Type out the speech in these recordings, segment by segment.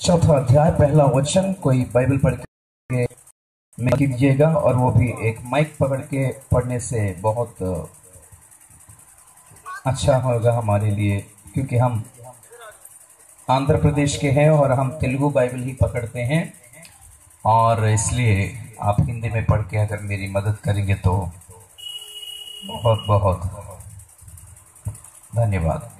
चौथा अध्याय पहला वचन। कोई बाइबल पढ़ के में कीजिएगा, और वो भी एक माइक पकड़ के पढ़ने से बहुत अच्छा होगा हमारे लिए, क्योंकि हम आंध्र प्रदेश के हैं और हम तेलुगु बाइबल ही पकड़ते हैं, और इसलिए आप हिंदी में पढ़ के अगर मेरी मदद करेंगे तो बहुत बहुत धन्यवाद।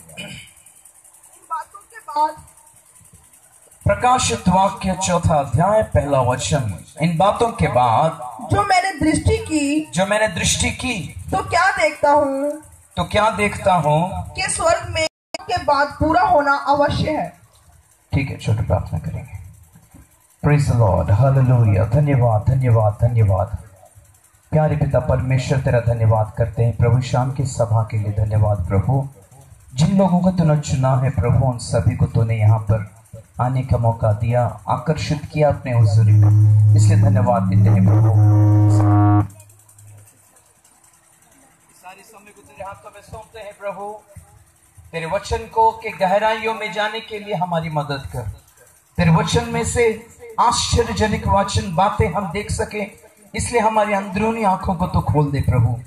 प्रकाशित वाक्य चौथा अध्याय पहला वचन। इन बातों के बाद जो मैंने दृष्टि की तो क्या देखता हूँ कि स्वर्ग में के बाद पूरा होना अवश्य है। ठीक है, छोटी प्रार्थना करेंगे। Praise the lord, hallelujah. धन्यवाद धन्यवाद धन्यवाद प्यारे पिता परमेश्वर, तेरा धन्यवाद करते हैं प्रभु। शाम की सभा के लिए धन्यवाद प्रभु। जिन लोगों को तूने चुना है प्रभु, उन सभी को तूने यहाँ पर आने का मौका दिया, आकर्षित किया अपने हुजूरी में, इसलिए धन्यवाद देते हैं प्रभु। सारे समय को तेरे हाथों में सौंपते हैं प्रभु। तेरे वचन को के गहराइयों में जाने के लिए हमारी मदद कर। तेरे वचन में से आश्चर्यजनक वचन बातें हम देख सके, इसलिए हमारी अंदरूनी आंखों को तो खोल दे प्रभु।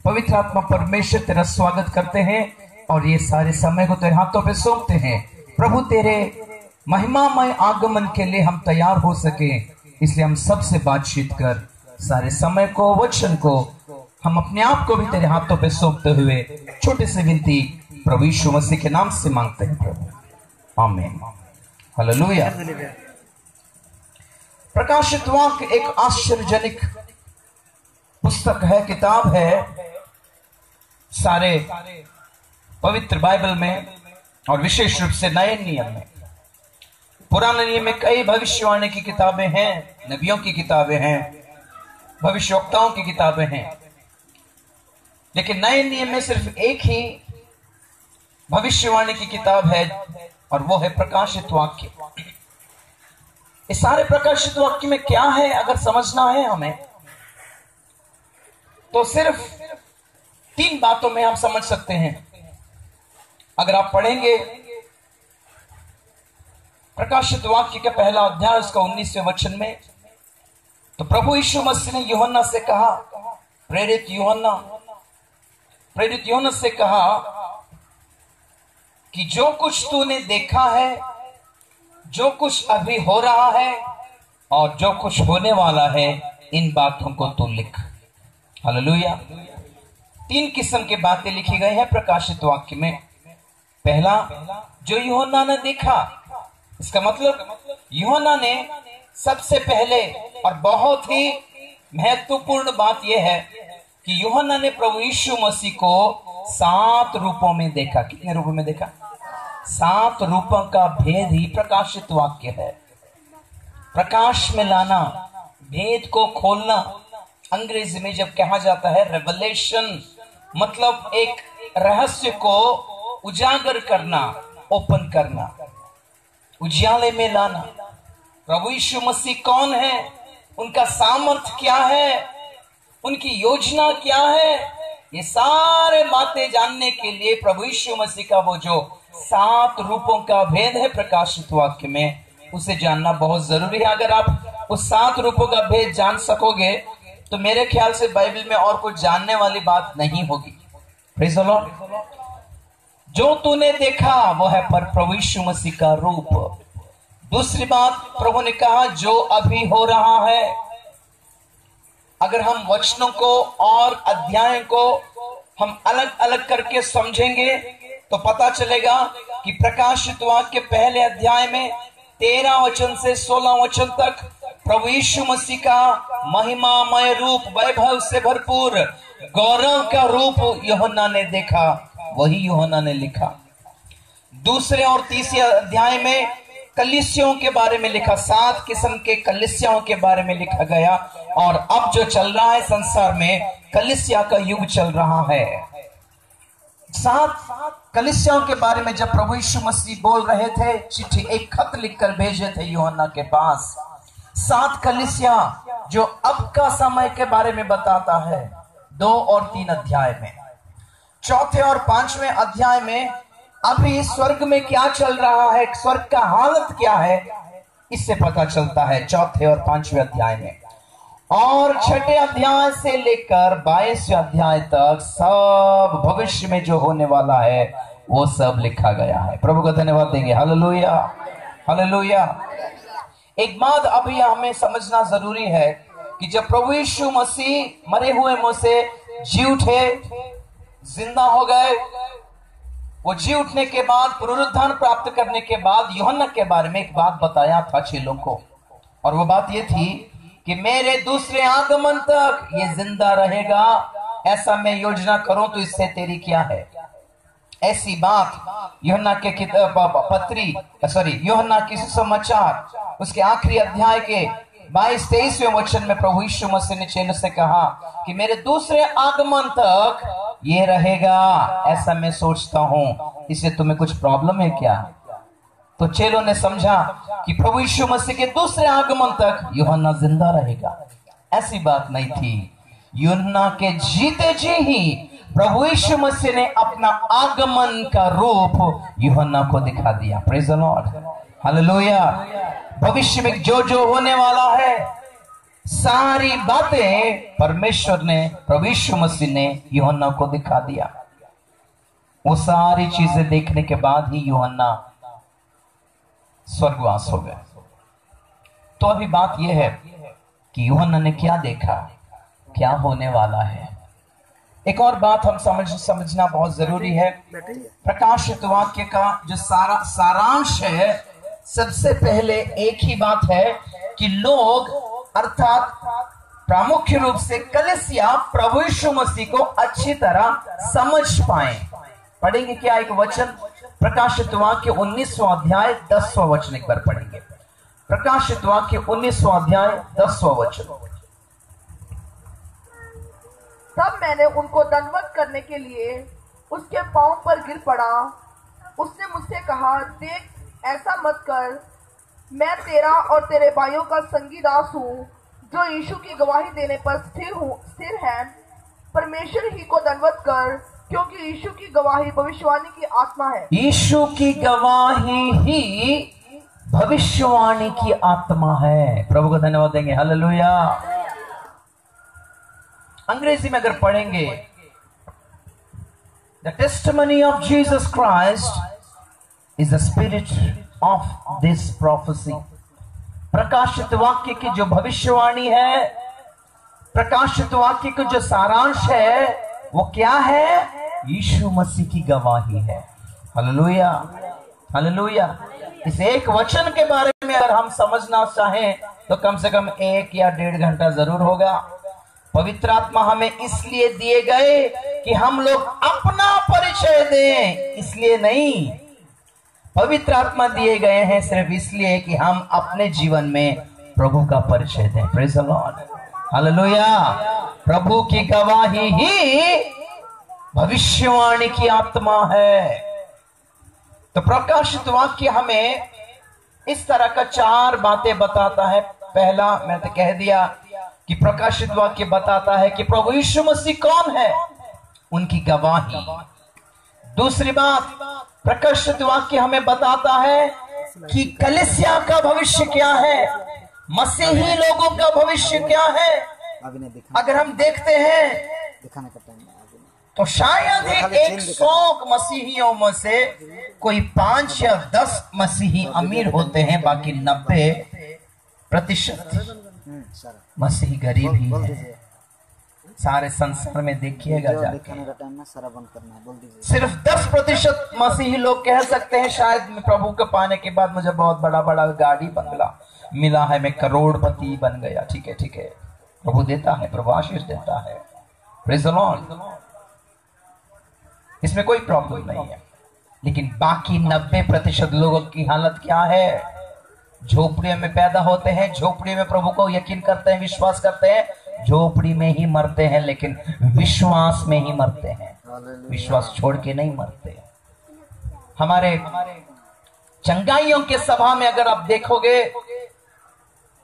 पवित्र आत्मा परमेश्वर, तेरा स्वागत करते हैं और ये सारे समय को तेरे हाथों पे सौंपते हैं प्रभु। तेरे महिमामय आगमन के लिए हम तैयार हो सके, इसलिए हम सबसे बातचीत कर। सारे समय को, वचन को, हम अपने आप को भी तेरे हाथों पे सौंपते हुए छोटे से विनती प्रभु यीशु मसीह के नाम से मांगते हैं प्रभु, आमीन, हालेलुया। प्रकाशित वाक्य एक आश्चर्यजनक पुस्तक है, किताब है सारे पवित्र बाइबल में, और विशेष रूप से नए नियम में। पुराने नियम में कई भविष्यवाणी की किताबें हैं, नबियों की किताबें हैं, भविष्यवक्ताओं की किताबें हैं, लेकिन नए नियम में सिर्फ एक ही भविष्यवाणी की किताब है, और वो है प्रकाशित वाक्य। इस सारे प्रकाशित वाक्य में क्या है अगर समझना है हमें, तो सिर्फ 3 बातों में हम समझ सकते हैं। अगर आप पढ़ेंगे प्रकाशित वाक्य का पहला अध्याय उसका 19वें वचन में, तो प्रभु यीशु मसीह ने यूहन्ना से कहा, प्रेरित यूहन्ना से कहा कि जो कुछ तूने देखा है, जो कुछ अभी हो रहा है और जो कुछ होने वाला है, इन बातों को तू लिख। हालेलुया। 3 किस्म की बातें लिखी गई हैं प्रकाशित वाक्य में। पहला, जो यूहन्ना ने देखा, इसका मतलब यूहन्ना ने सबसे पहले, और बहुत ही महत्वपूर्ण बात यह है कि यूहन्ना ने प्रभु यीशु मसीह को 7 रूपों में देखा। कितने रूपों में देखा? 7 रूपों का भेद ही प्रकाशित वाक्य है। प्रकाश में लाना, भेद को खोलना, अंग्रेजी में जब कहा जाता है रेवलेशन, मतलब एक रहस्य को उजागर करना, ओपन करना, उजाले में लाना। प्रभु यीशु मसीह कौन है, उनका सामर्थ्य क्या है, उनकी योजना क्या है, ये सारे बातें जानने के लिए प्रभु यीशु मसीह का वो जो 7 रूपों का भेद है प्रकाशित वाक्य में, उसे जानना बहुत जरूरी है। अगर आप उस 7 रूपों का भेद जान सकोगे तो मेरे ख्याल से बाइबल में और कुछ जानने वाली बात नहीं होगी। Praise the Lord. जो तूने देखा वो है पर प्रभु यीशु मसीह का रूप। दूसरी बात प्रभु ने कहा, जो अभी हो रहा है। अगर हम वचनों को और अध्याय को हम अलग अलग करके समझेंगे तो पता चलेगा कि प्रकाशित वाक्य पहले अध्याय में 13 वचन से 16 वचन तक प्रभु यीशु मसीह का महिमामय रूप, वैभव से भरपूर गौरव का रूप यूहन्ना ने देखा, वही यूहन्ना ने लिखा। दूसरे और तीसरे अध्याय में कलीसियाओं के बारे में लिखा, 7 किस्म के कलीसियाओं के बारे में लिखा गया। और अब जो चल रहा है संसार में, कलीसिया का युग चल रहा है। 7 कलीसियाओं के बारे में जब प्रभु यीशु मसीह बोल रहे थे, चिट्ठी, एक खत लिखकर भेजे थे यूहन्ना के पास। 7 कलीसिया जो अब का समय के बारे में बताता है 2 और 3 अध्याय में। चौथे और 5वें अध्याय में अभी स्वर्ग में क्या चल रहा है, स्वर्ग का हालत क्या है, इससे पता चलता है 4थे और 5वें अध्याय में। और 6ठे अध्याय से लेकर 22वें अध्याय तक सब भविष्य में जो होने वाला है वो सब लिखा गया है। प्रभु का धन्यवाद देंगे। Hallelujah, hallelujah. एक बात अभी हमें समझना जरूरी है कि जब प्रभु यीशु मसीह मरे हुए मुंह से जी उठे, जिंदा हो गए, वो जी उठने के बाद पुनरुत्थान प्राप्त करने के बाद यूहन्ना के बारे में एक बात बताया था चेलों को, और वो बात ये थी कि मेरे दूसरे आगमन तक ये जिंदा रहेगा, ऐसा मैं योजना करूं तो इससे तेरी क्या है। ऐसी बात यूहन्ना के यूहन्ना की सुसमाचार उसके आखिरी अध्याय के 22-23वें वचन में प्रभु यीशु मसीह ने चेलों से कहा कि मेरे दूसरे आगमन तक ये रहेगा, ऐसा मैं सोचता हूं, इससे तुम्हें कुछ प्रॉब्लम है क्या। तो चेलों ने समझा कि प्रभु यीशु मसीह के दूसरे आगमन तक यूहन्ना जिंदा रहेगा। ऐसी बात नहीं थी। यूहन्ना के जीते जी ही प्रभु यीशु मसीह ने अपना आगमन का रूप यूहन्ना को दिखा दिया। Praise the lord, hallelujah. भविष्य में जो जो होने वाला है सारी बातें परमेश्वर ने, प्रभु यीशु मसीह ने यूहन्ना को दिखा दिया। वो सारी चीजें देखने के बाद ही यूहन्ना स्वर्गवास हो गए। तो अभी बात यह है कि यूहन्ना ने क्या देखा, क्या होने वाला है। एक और बात हम समझना बहुत जरूरी है। प्रकाशित वाक्य का जो सारांश है, सबसे पहले एक ही बात है कि लोग अर्थात प्रामुख्य रूप से कलीसिया प्रभु यीशु मसीह को अच्छी तरह समझ पाए। पढ़ेंगे क्या एक वचन, प्रकाशित वाक्य 19वां अध्याय 10वां वचन एक बार पढ़ेंगे। प्रकाशित वाक्य 19वां अध्याय 10वां वचन। तब मैंने उनको दंडवत करने के लिए उसके पांव पर गिर पड़ा। उसने मुझसे कहा, देख ऐसा मत कर, मैं तेरा और तेरे भाइयों का संगी दास हूँ जो यीशु की गवाही देने पर स्थिर है। परमेश्वर ही को दंडवत कर, क्योंकि यीशु की गवाही भविष्यवाणी की आत्मा है। यीशु की गवाही ही भविष्यवाणी की आत्मा है। प्रभु को धन्यवाद देंगे। हालेलुया। अंग्रेजी में अगर पढ़ेंगे, the testimony of Jesus Christ is the spirit of this prophecy। प्रकाशित वाक्य की जो भविष्यवाणी है, प्रकाशित वाक्य का जो सारांश है, वो क्या है? यीशु मसीह की गवाही है। Hallelujah, hallelujah. इस एक वचन के बारे में अगर हम समझना चाहें तो कम से कम 1 या 1.5 घंटा जरूर होगा। पवित्र आत्मा हमें इसलिए दिए गए कि हम लोग अपना परिचय दें, इसलिए नहीं। पवित्र आत्मा दिए गए हैं सिर्फ इसलिए कि हम अपने जीवन में प्रभु का परिचय दें। Praise the lord, hallelujah. प्रभु की गवाही ही भविष्यवाणी की आत्मा है। तो प्रकाशित वाक्य हमें इस तरह का 4 बातें बताता है। पहला मैं तो कह दिया कि प्रकाशित वाक्य बताता है कि प्रभु यीशु मसीह कौन है, उनकी गवाही। दूसरी बात, प्रकाशित वाक्य हमें बताता है कि कलीसिया का भविष्य क्या है, मसीही लोगों का भविष्य क्या है। अगर हम देखते हैं तो शायद ही 100 मसीहियों में से कोई 5 या 10 मसीही अमीर होते हैं, बाकी 90% मसीही गरीब ही है। सारे संसार में देखिएगा जाके सिर्फ 10% मसीही लोग कह सकते हैं शायद प्रभु को पाने के बाद मुझे बहुत बड़ा बड़ा गाड़ी बंगला मिला है, मैं करोड़पति बन गया। ठीक है, ठीक है, प्रभु देता है, प्रभु आशीष देता है। प्रेज़ द लॉर्ड, इसमें कोई प्रॉब्लम नहीं है। लेकिन बाकी 90% लोगों की हालत क्या है? झोपड़ियों में पैदा होते हैं, झोपड़ी में प्रभु को यकीन करते हैं, विश्वास करते हैं, झोपड़ी में ही मरते हैं, लेकिन विश्वास में ही मरते हैं, विश्वास छोड़ के नहीं मरते। हमारे चंगाइयों के सभा में अगर आप देखोगे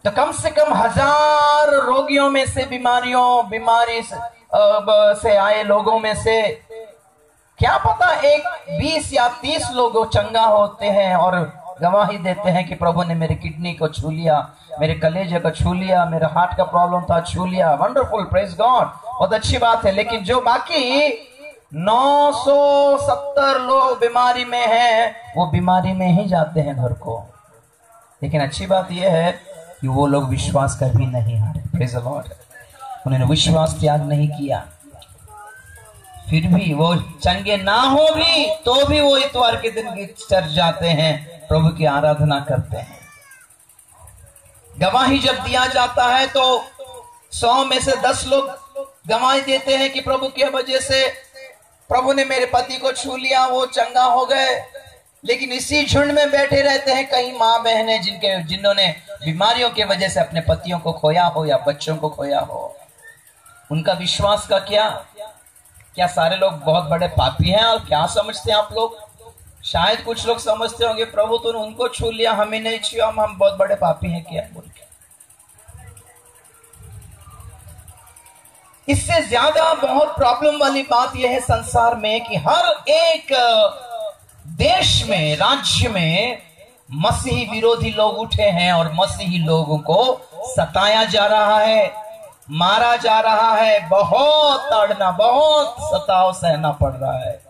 तो कम से कम 1000 रोगियों में से, बीमारी से आए लोगों में से क्या पता एक 20 या 30 लोग चंगा होते हैं और गवाही देते हैं कि प्रभु ने मेरे किडनी को छू लिया, मेरे कलेजे को छू लिया, मेरा हार्ट का प्रॉब्लम था छू लिया। वंडरफुल, प्रेज गॉड, बहुत अच्छी बात है। लेकिन जो बाकी 970 लोग बीमारी में हैं, वो बीमारी में ही जाते हैं घर को। लेकिन अच्छी बात यह है कि वो लोग विश्वास कर भी नहीं हारे। प्रेज द लॉर्ड, उन्होंने विश्वास त्याग नहीं किया। फिर भी वो चंगे ना हो भी तो भी वो इतवार के दिन चर्च जाते हैं, प्रभु की आराधना करते हैं। गवाही जब दिया जाता है तो 100 में से 10 लोग गवाही देते हैं कि प्रभु की वजह से प्रभु ने मेरे पति को छू लिया, वो चंगा हो गए। लेकिन इसी झुंड में बैठे रहते हैं कई माँ बहनें जिन्होंने बीमारियों की वजह से अपने पतियों को खोया हो या बच्चों को खोया हो। उनका विश्वास का क्या सारे लोग बहुत बड़े पापी हैं? और क्या समझते हैं आप लोग? शायद कुछ लोग समझते होंगे प्रभु तूने उनको छू लिया, हमें नहीं छुआ, हम बहुत बड़े पापी हैं क्या बोल के। इससे ज्यादा बहुत प्रॉब्लम वाली बात यह है संसार में कि हर एक देश में, राज्य में मसीही विरोधी लोग उठे हैं और मसीही लोगों को सताया जा रहा है, मारा जा रहा है, बहुत ताड़ना, बहुत सताव सहना पड़ रहा है,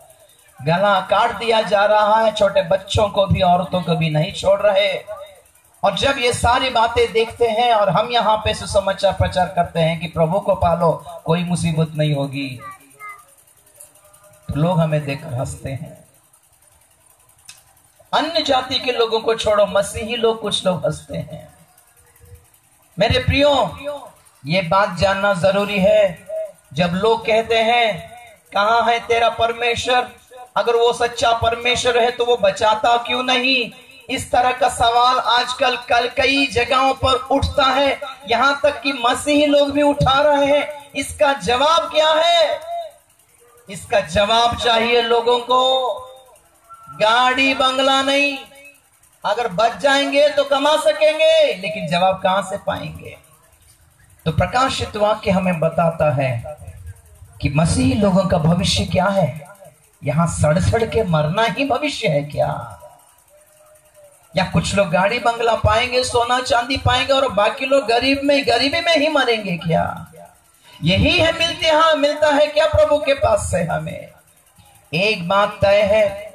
गला काट दिया जा रहा है, छोटे बच्चों को भी औरतों को भी नहीं छोड़ रहे। और जब ये सारी बातें देखते हैं और हम यहाँ पे सुसमाचार प्रचार करते हैं कि प्रभु को पालो, कोई मुसीबत नहीं होगी, तो लोग हमें देखकर हंसते हैं। अन्य जाति के लोगों को छोड़ो, मसीही लोग कुछ लोग हंसते हैं। मेरे प्रियो, ये बात जानना जरूरी है। जब लोग कहते हैं कहां है तेरा परमेश्वर, अगर वो सच्चा परमेश्वर है तो वो बचाता क्यों नहीं? इस तरह का सवाल आजकल कई जगहों पर उठता है, यहां तक कि मसीही लोग भी उठा रहे हैं। इसका जवाब क्या है? इसका जवाब चाहिए लोगों को। गाड़ी बंगला नहीं, अगर बच जाएंगे तो कमा सकेंगे, लेकिन जवाब कहां से पाएंगे? तो प्रकाशित वाक्य हमें बताता है कि मसीही लोगों का भविष्य क्या है। यहां सड़ सड़ के मरना ही भविष्य है क्या? या कुछ लोग गाड़ी बंगला पाएंगे, सोना चांदी पाएंगे और बाकी लोग गरीबी में ही मरेंगे क्या? यही है मिलता है क्या प्रभु के पास से हमें? एक बात तय है,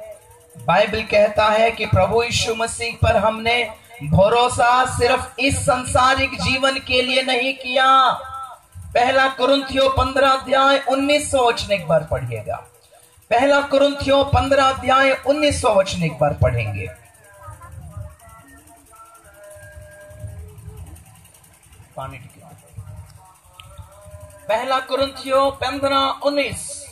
बाइबल कहता है कि प्रभु यीशु मसीह पर हमने भरोसा सिर्फ इस सांसारिक जीवन के लिए नहीं किया। पहला कुरिन्थियों 15 अध्याय 19 वचन एक बार पढ़िएगा। पहला कुरिन्थियों 15 अध्याय 19 वचन एक बार पढ़ेंगे। पहला कुरिन्थियों 15:19।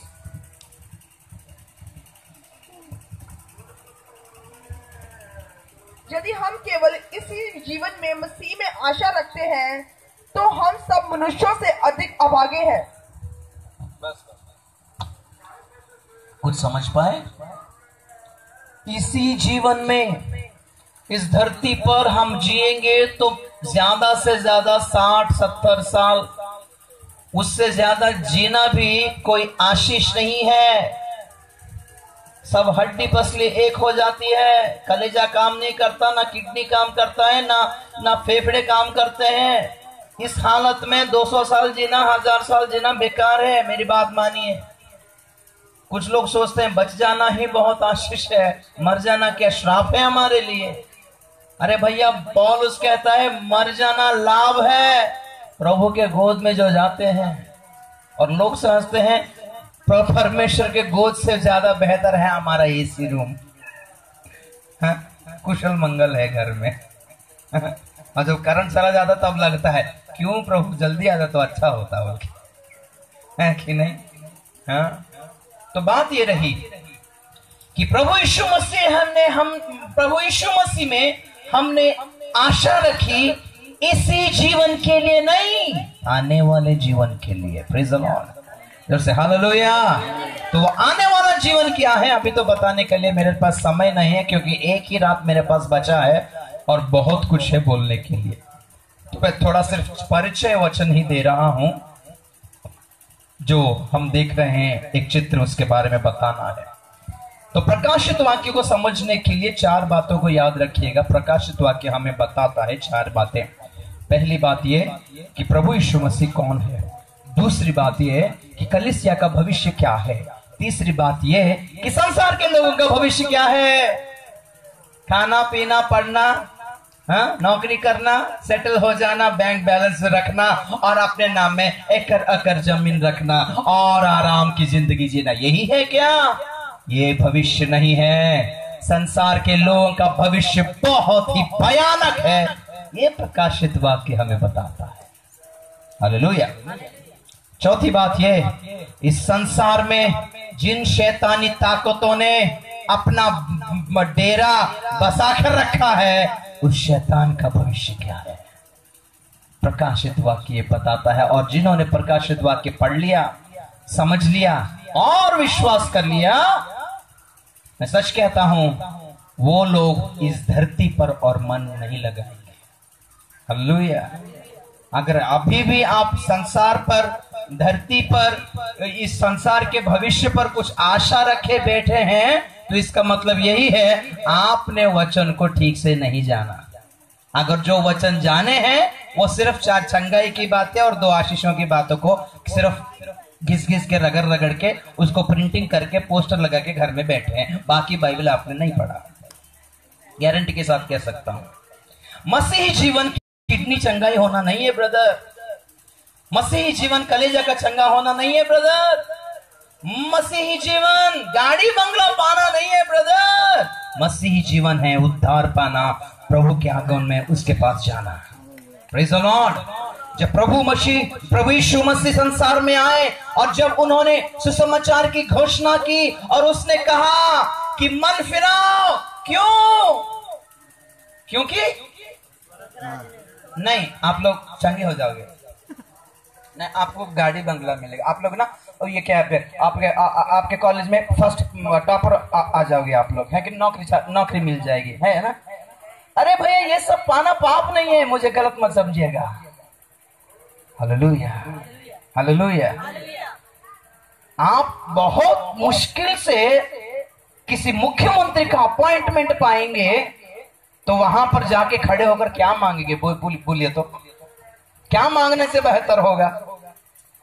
यदि हम केवल इसी जीवन में मसीह में आशा रखते हैं तो हम सब मनुष्यों से अधिक अभागे हैं। कुछ समझ पाए? इसी जीवन में इस धरती पर हम जिएंगे तो ज्यादा से ज्यादा 60-70 साल, उससे ज्यादा जीना भी कोई आशीष नहीं है। सब हड्डी पसली एक हो जाती है, कलेजा काम नहीं करता, ना किडनी काम करता है, ना फेफड़े काम करते हैं। इस हालत में 200 साल जीना, 1000 साल जीना बेकार है। मेरी बात मानिए। कुछ लोग सोचते हैं बच जाना ही बहुत आशीष है, मर जाना क्या श्राप है हमारे लिए। अरे भैया, पौलुस कहता है मर जाना लाभ है प्रभु के गोद में जो जाते हैं। और लोग समझते हैं परमेश्वर के गोद से ज्यादा बेहतर है हमारा एसी रूम, कुशल मंगल है घर में। और जब करंट चला जाता तब लगता है क्यों प्रभु जल्दी आ जाता तो अच्छा होता है कि नहीं? हाँ, तो बात ये रही कि प्रभु यीशु मसीह में हमने आशा रखी इसी जीवन के लिए नहीं, आने वाले जीवन के लिए। प्रेज द लॉर्ड, जब से हालेलुया। तो वो आने वाला जीवन क्या है अभी तो बताने के लिए मेरे पास समय नहीं है, क्योंकि एक ही रात मेरे पास बचा है और बहुत कुछ है बोलने के लिए। तो मैं थोड़ा सिर्फ परिचय वचन ही दे रहा हूं। जो हम देख रहे हैं एक चित्र, उसके बारे में बताना है। तो प्रकाशित वाक्य को समझने के लिए 4 बातों को याद रखिएगा। प्रकाशित वाक्य हमें बताता है 4 बातें। पहली बात यह कि प्रभु यीशु मसीह कौन है। दूसरी बात यह कि कलीसिया का भविष्य क्या है। तीसरी बात यह है कि संसार के लोगों का भविष्य क्या है। खाना पीना पढ़ना, नौकरी करना, सेटल हो जाना, बैंक बैलेंस रखना और अपने नाम में एकड़ एकड़ जमीन रखना और आराम की जिंदगी जीना, यही है क्या? ये भविष्य नहीं है। संसार के लोगों का भविष्य बहुत ही भयानक है। ये प्रकाशित वाक्य हमें बताता है। हालेलुया। चौथी बात यह, इस संसार में जिन शैतानी ताकतों ने अपना डेरा बसा कर रखा है, उस शैतान का भविष्य क्या है। प्रकाशित वाक्य बताता है। और जिन्होंने प्रकाशित वाक्य पढ़ लिया, समझ लिया और विश्वास कर लिया, मैं सच कहता हूं, वो लोग इस धरती पर और मन नहीं लगाएंगे। हालेलुया। अगर अभी भी आप संसार पर, धरती पर, इस संसार के भविष्य पर कुछ आशा रखे बैठे हैं, तो इसका मतलब यही है आपने वचन को ठीक से नहीं जाना। अगर जो वचन जाने हैं वो सिर्फ 4 चंगाई की बातें और 2 आशीषों की बातों को सिर्फ घिस घिस के रगड़ रगड़ के उसको प्रिंटिंग करके पोस्टर लगा के घर में बैठे हैं, बाकी बाइबल आपने नहीं पढ़ा। गारंटी के साथ कह सकता हूं। मसीही जीवन किडनी चंगाई होना नहीं है ब्रदर। मसीही जीवन कलेजा का चंगा होना नहीं है ब्रदर। मसीही जीवन गाड़ी बंगला पाना नहीं है ब्रदर। मसीही जीवन है उद्धार पाना, प्रभु के आगमन में उसके पास जाना। Praise the Lord. जब प्रभु यीशु मसीह संसार में आए और जब उन्होंने सुसमाचार की घोषणा की और उसने कहा कि मन फिराओ, क्यों? क्योंकि नहीं, आप लोग चंगे हो जाओगे, नहीं आपको गाड़ी बंगला मिलेगा, आप लोग ना, और ये क्या है, आपके कॉलेज में फर्स्ट टॉपर आ जाओगे आप लोग, है कि नौकरी मिल जाएगी, है ना। अरे भैया ये सब पाना पाप नहीं है, मुझे गलत मत समझिएगा। Hallelujah, hallelujah. आप बहुत मुश्किल से किसी मुख्यमंत्री का अपॉइंटमेंट पाएंगे, तो वहां पर जाके खड़े होकर क्या मांगेंगे? बोलिए तो क्या मांगने से बेहतर होगा?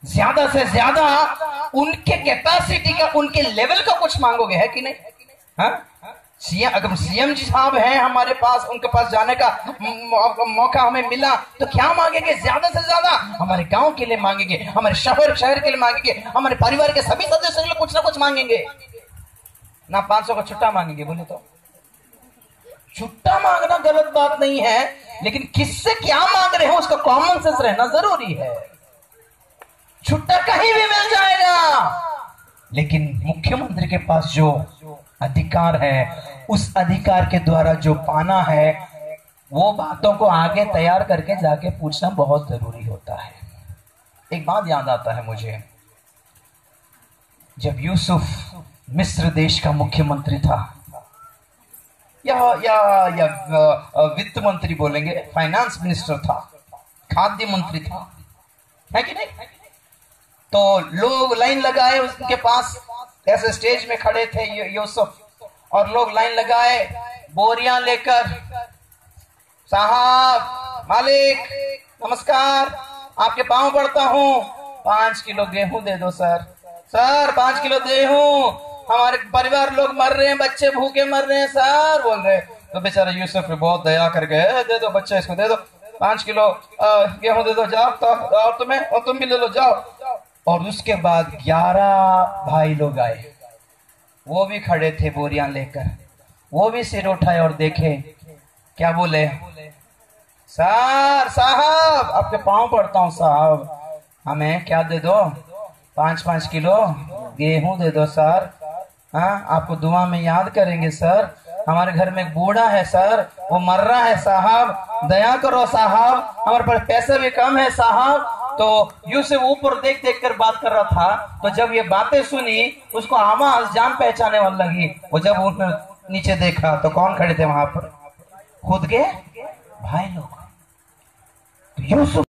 ज्यादा से ज्यादा उनके कैपेसिटी का, उनके लेवल का कुछ मांगोगे, है कि नहीं? हाँ, अगर सीएम जी साहब हैं हमारे पास, उनके पास जाने का मौका हमें मिला, तो क्या मांगेंगे? ज्यादा से ज्यादा हमारे गांव के लिए मांगेंगे, हमारे शहर के लिए मांगेंगे, हमारे परिवार के सभी सदस्यों के लिए कुछ ना कुछ मांगेंगे ना। 500 का छुट्टा मांगेंगे। बोले तो छुट्टा मांगना गलत बात नहीं है, लेकिन किससे क्या मांग रहे हैं उसका कॉमन सेंस रहना जरूरी है। छुट्टा कहीं भी मिल जाएगा, लेकिन मुख्यमंत्री के पास जो अधिकार है, उस अधिकार के द्वारा जो पाना है, वो बातों को आगे तैयार करके जाके पूछना बहुत जरूरी होता है। एक बात याद आता है मुझे, जब यूसुफ मिस्र देश का मुख्यमंत्री था, या वित्त मंत्री बोलेंगे, फाइनेंस मिनिस्टर था, खाद्य मंत्री था, है कि नहीं? तो लोग लाइन लगाए उसके पास, ऐसे स्टेज में खड़े थे यूसुफ, और लोग लाइन लगाए बोरियां लेकर, साहब, मालिक, नमस्कार, आपके पांव पड़ता हूं, 5 किलो गेहूं दे दो सर। सर 5 किलो गेहूं, हमारे परिवार लोग मर रहे हैं, बच्चे भूखे मर रहे हैं सर, बोल रहे। तो बेचारा यूसुफ ने बहुत दया करके, दे दो बच्चे, इसको दे दो 5 किलो गेहूं दे दो, जाओ तो, और तुम्हें, और तुम भी ले लो, जाओ। और उसके बाद 11 भाई लोग आए, वो भी खड़े थे बोरियां लेकर, वो भी सिर उठाए और देखे, क्या बोले? सर, साहब, आपके पांव पड़ता हूं साहब, हमें क्या दे दो? 5-5 किलो गेहूं दे दो सर। हाँ, आपको दुआ में याद करेंगे सर। हमारे घर में एक बूढ़ा है सर, वो मर रहा है साहब, दया करो साहब, हमारे पास पैसे भी कम है साहब। तो यूसुफ ऊपर देख देख कर बात कर रहा था, तो जब ये बातें सुनी, उसको आवाज जान पहचाने वाली लगी। वो जब उसने नीचे देखा, तो कौन खड़े थे वहां पर? खुद के भाई लोग। तो यूसुफ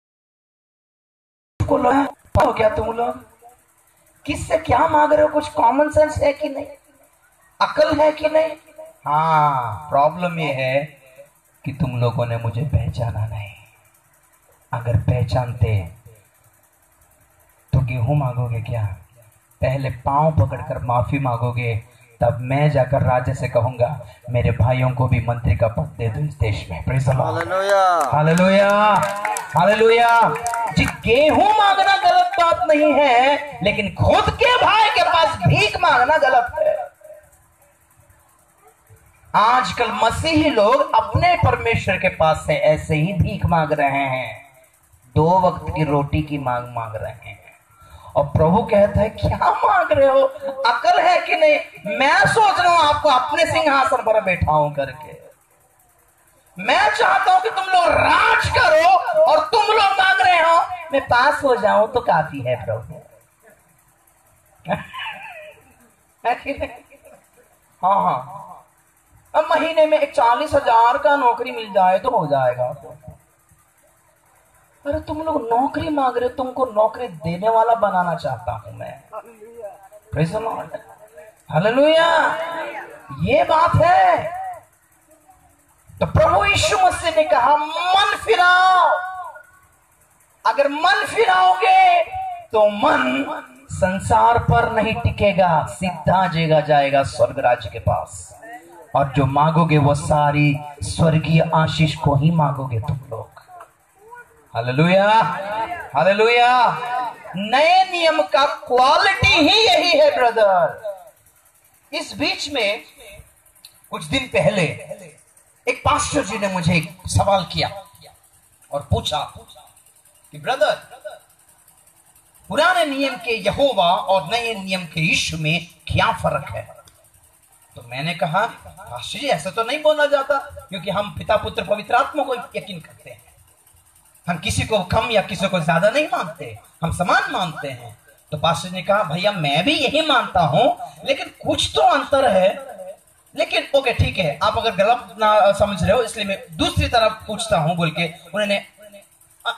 को लगा, क्या तुम लोग किससे क्या मांग रहे हो? कुछ कॉमन सेंस है कि नहीं? अकल है कि नहीं? हाँ, प्रॉब्लम ये है कि तुम लोगों ने मुझे पहचाना नहीं। अगर पहचानते तो गेहूं मांगोगे क्या? पहले पांव पकड़कर माफी मांगोगे, तब मैं जाकर राजा से कहूंगा मेरे भाइयों को भी मंत्री का पद दे दो इस देश में। Praise the lord, hallelujah, hallelujah. जी, गेहूं मांगना गलत बात नहीं है, लेकिन खुद के भाई के पास भीख मांगना गलत है। आजकल मसीही लोग अपने परमेश्वर के पास से ऐसे ही भीख मांग रहे हैं, 2 वक्त की रोटी की मांग रहे हैं। और प्रभु कहता है क्या मांग रहे हो? अकल है कि नहीं? मैं सोच रहा हूं आपको अपने सिंहासन पर बैठाऊं करके। मैं चाहता हूं कि तुम लोग राज करो और तुम लोग मांग रहे हो मैं पास हो जाऊं तो काफी है प्रभु। हाँ हाँ, अब महीने में 40,000 का नौकरी मिल जाए तो हो जाएगा। अरे तुम लोग नौकरी मांग रहे हो, तुमको नौकरी देने वाला बनाना चाहता हूं मैं। Praise the lord, hallelujah. ये बात है। तो प्रभु यीशु मसीह ने कहा मन फिराओ। अगर मन फिराओगे तो मन संसार पर नहीं टिकेगा, सीधा जाएगा स्वर्ग राज्य के पास। और जो मांगोगे वो सारी स्वर्गीय आशीष को ही मांगोगे तुम लोग। Hallelujah, hallelujah. नए नियम का क्वालिटी ही यही है ब्रदर। इस बीच में कुछ दिन पहले एक पास्टर जी ने मुझे एक सवाल किया और पूछा कि ब्रदर, पुराने नियम के यहोवा और नए नियम के यीशु में क्या फर्क है? तो मैंने कहा पास्टर जी ऐसा तो नहीं बोला जाता, क्योंकि हम पिता पुत्र पवित्र आत्मा को यकीन करते हैं। हम किसी को कम या किसी को ज्यादा नहीं मानते, हम समान मानते हैं। तो पास्टर ने कहा भैया मैं भी यही मानता हूं, लेकिन कुछ तो अंतर है। लेकिन ओके ठीक है, आप अगर गलत ना समझ रहे हो इसलिए मैं दूसरी तरफ पूछता हूं बोल के उन्होंने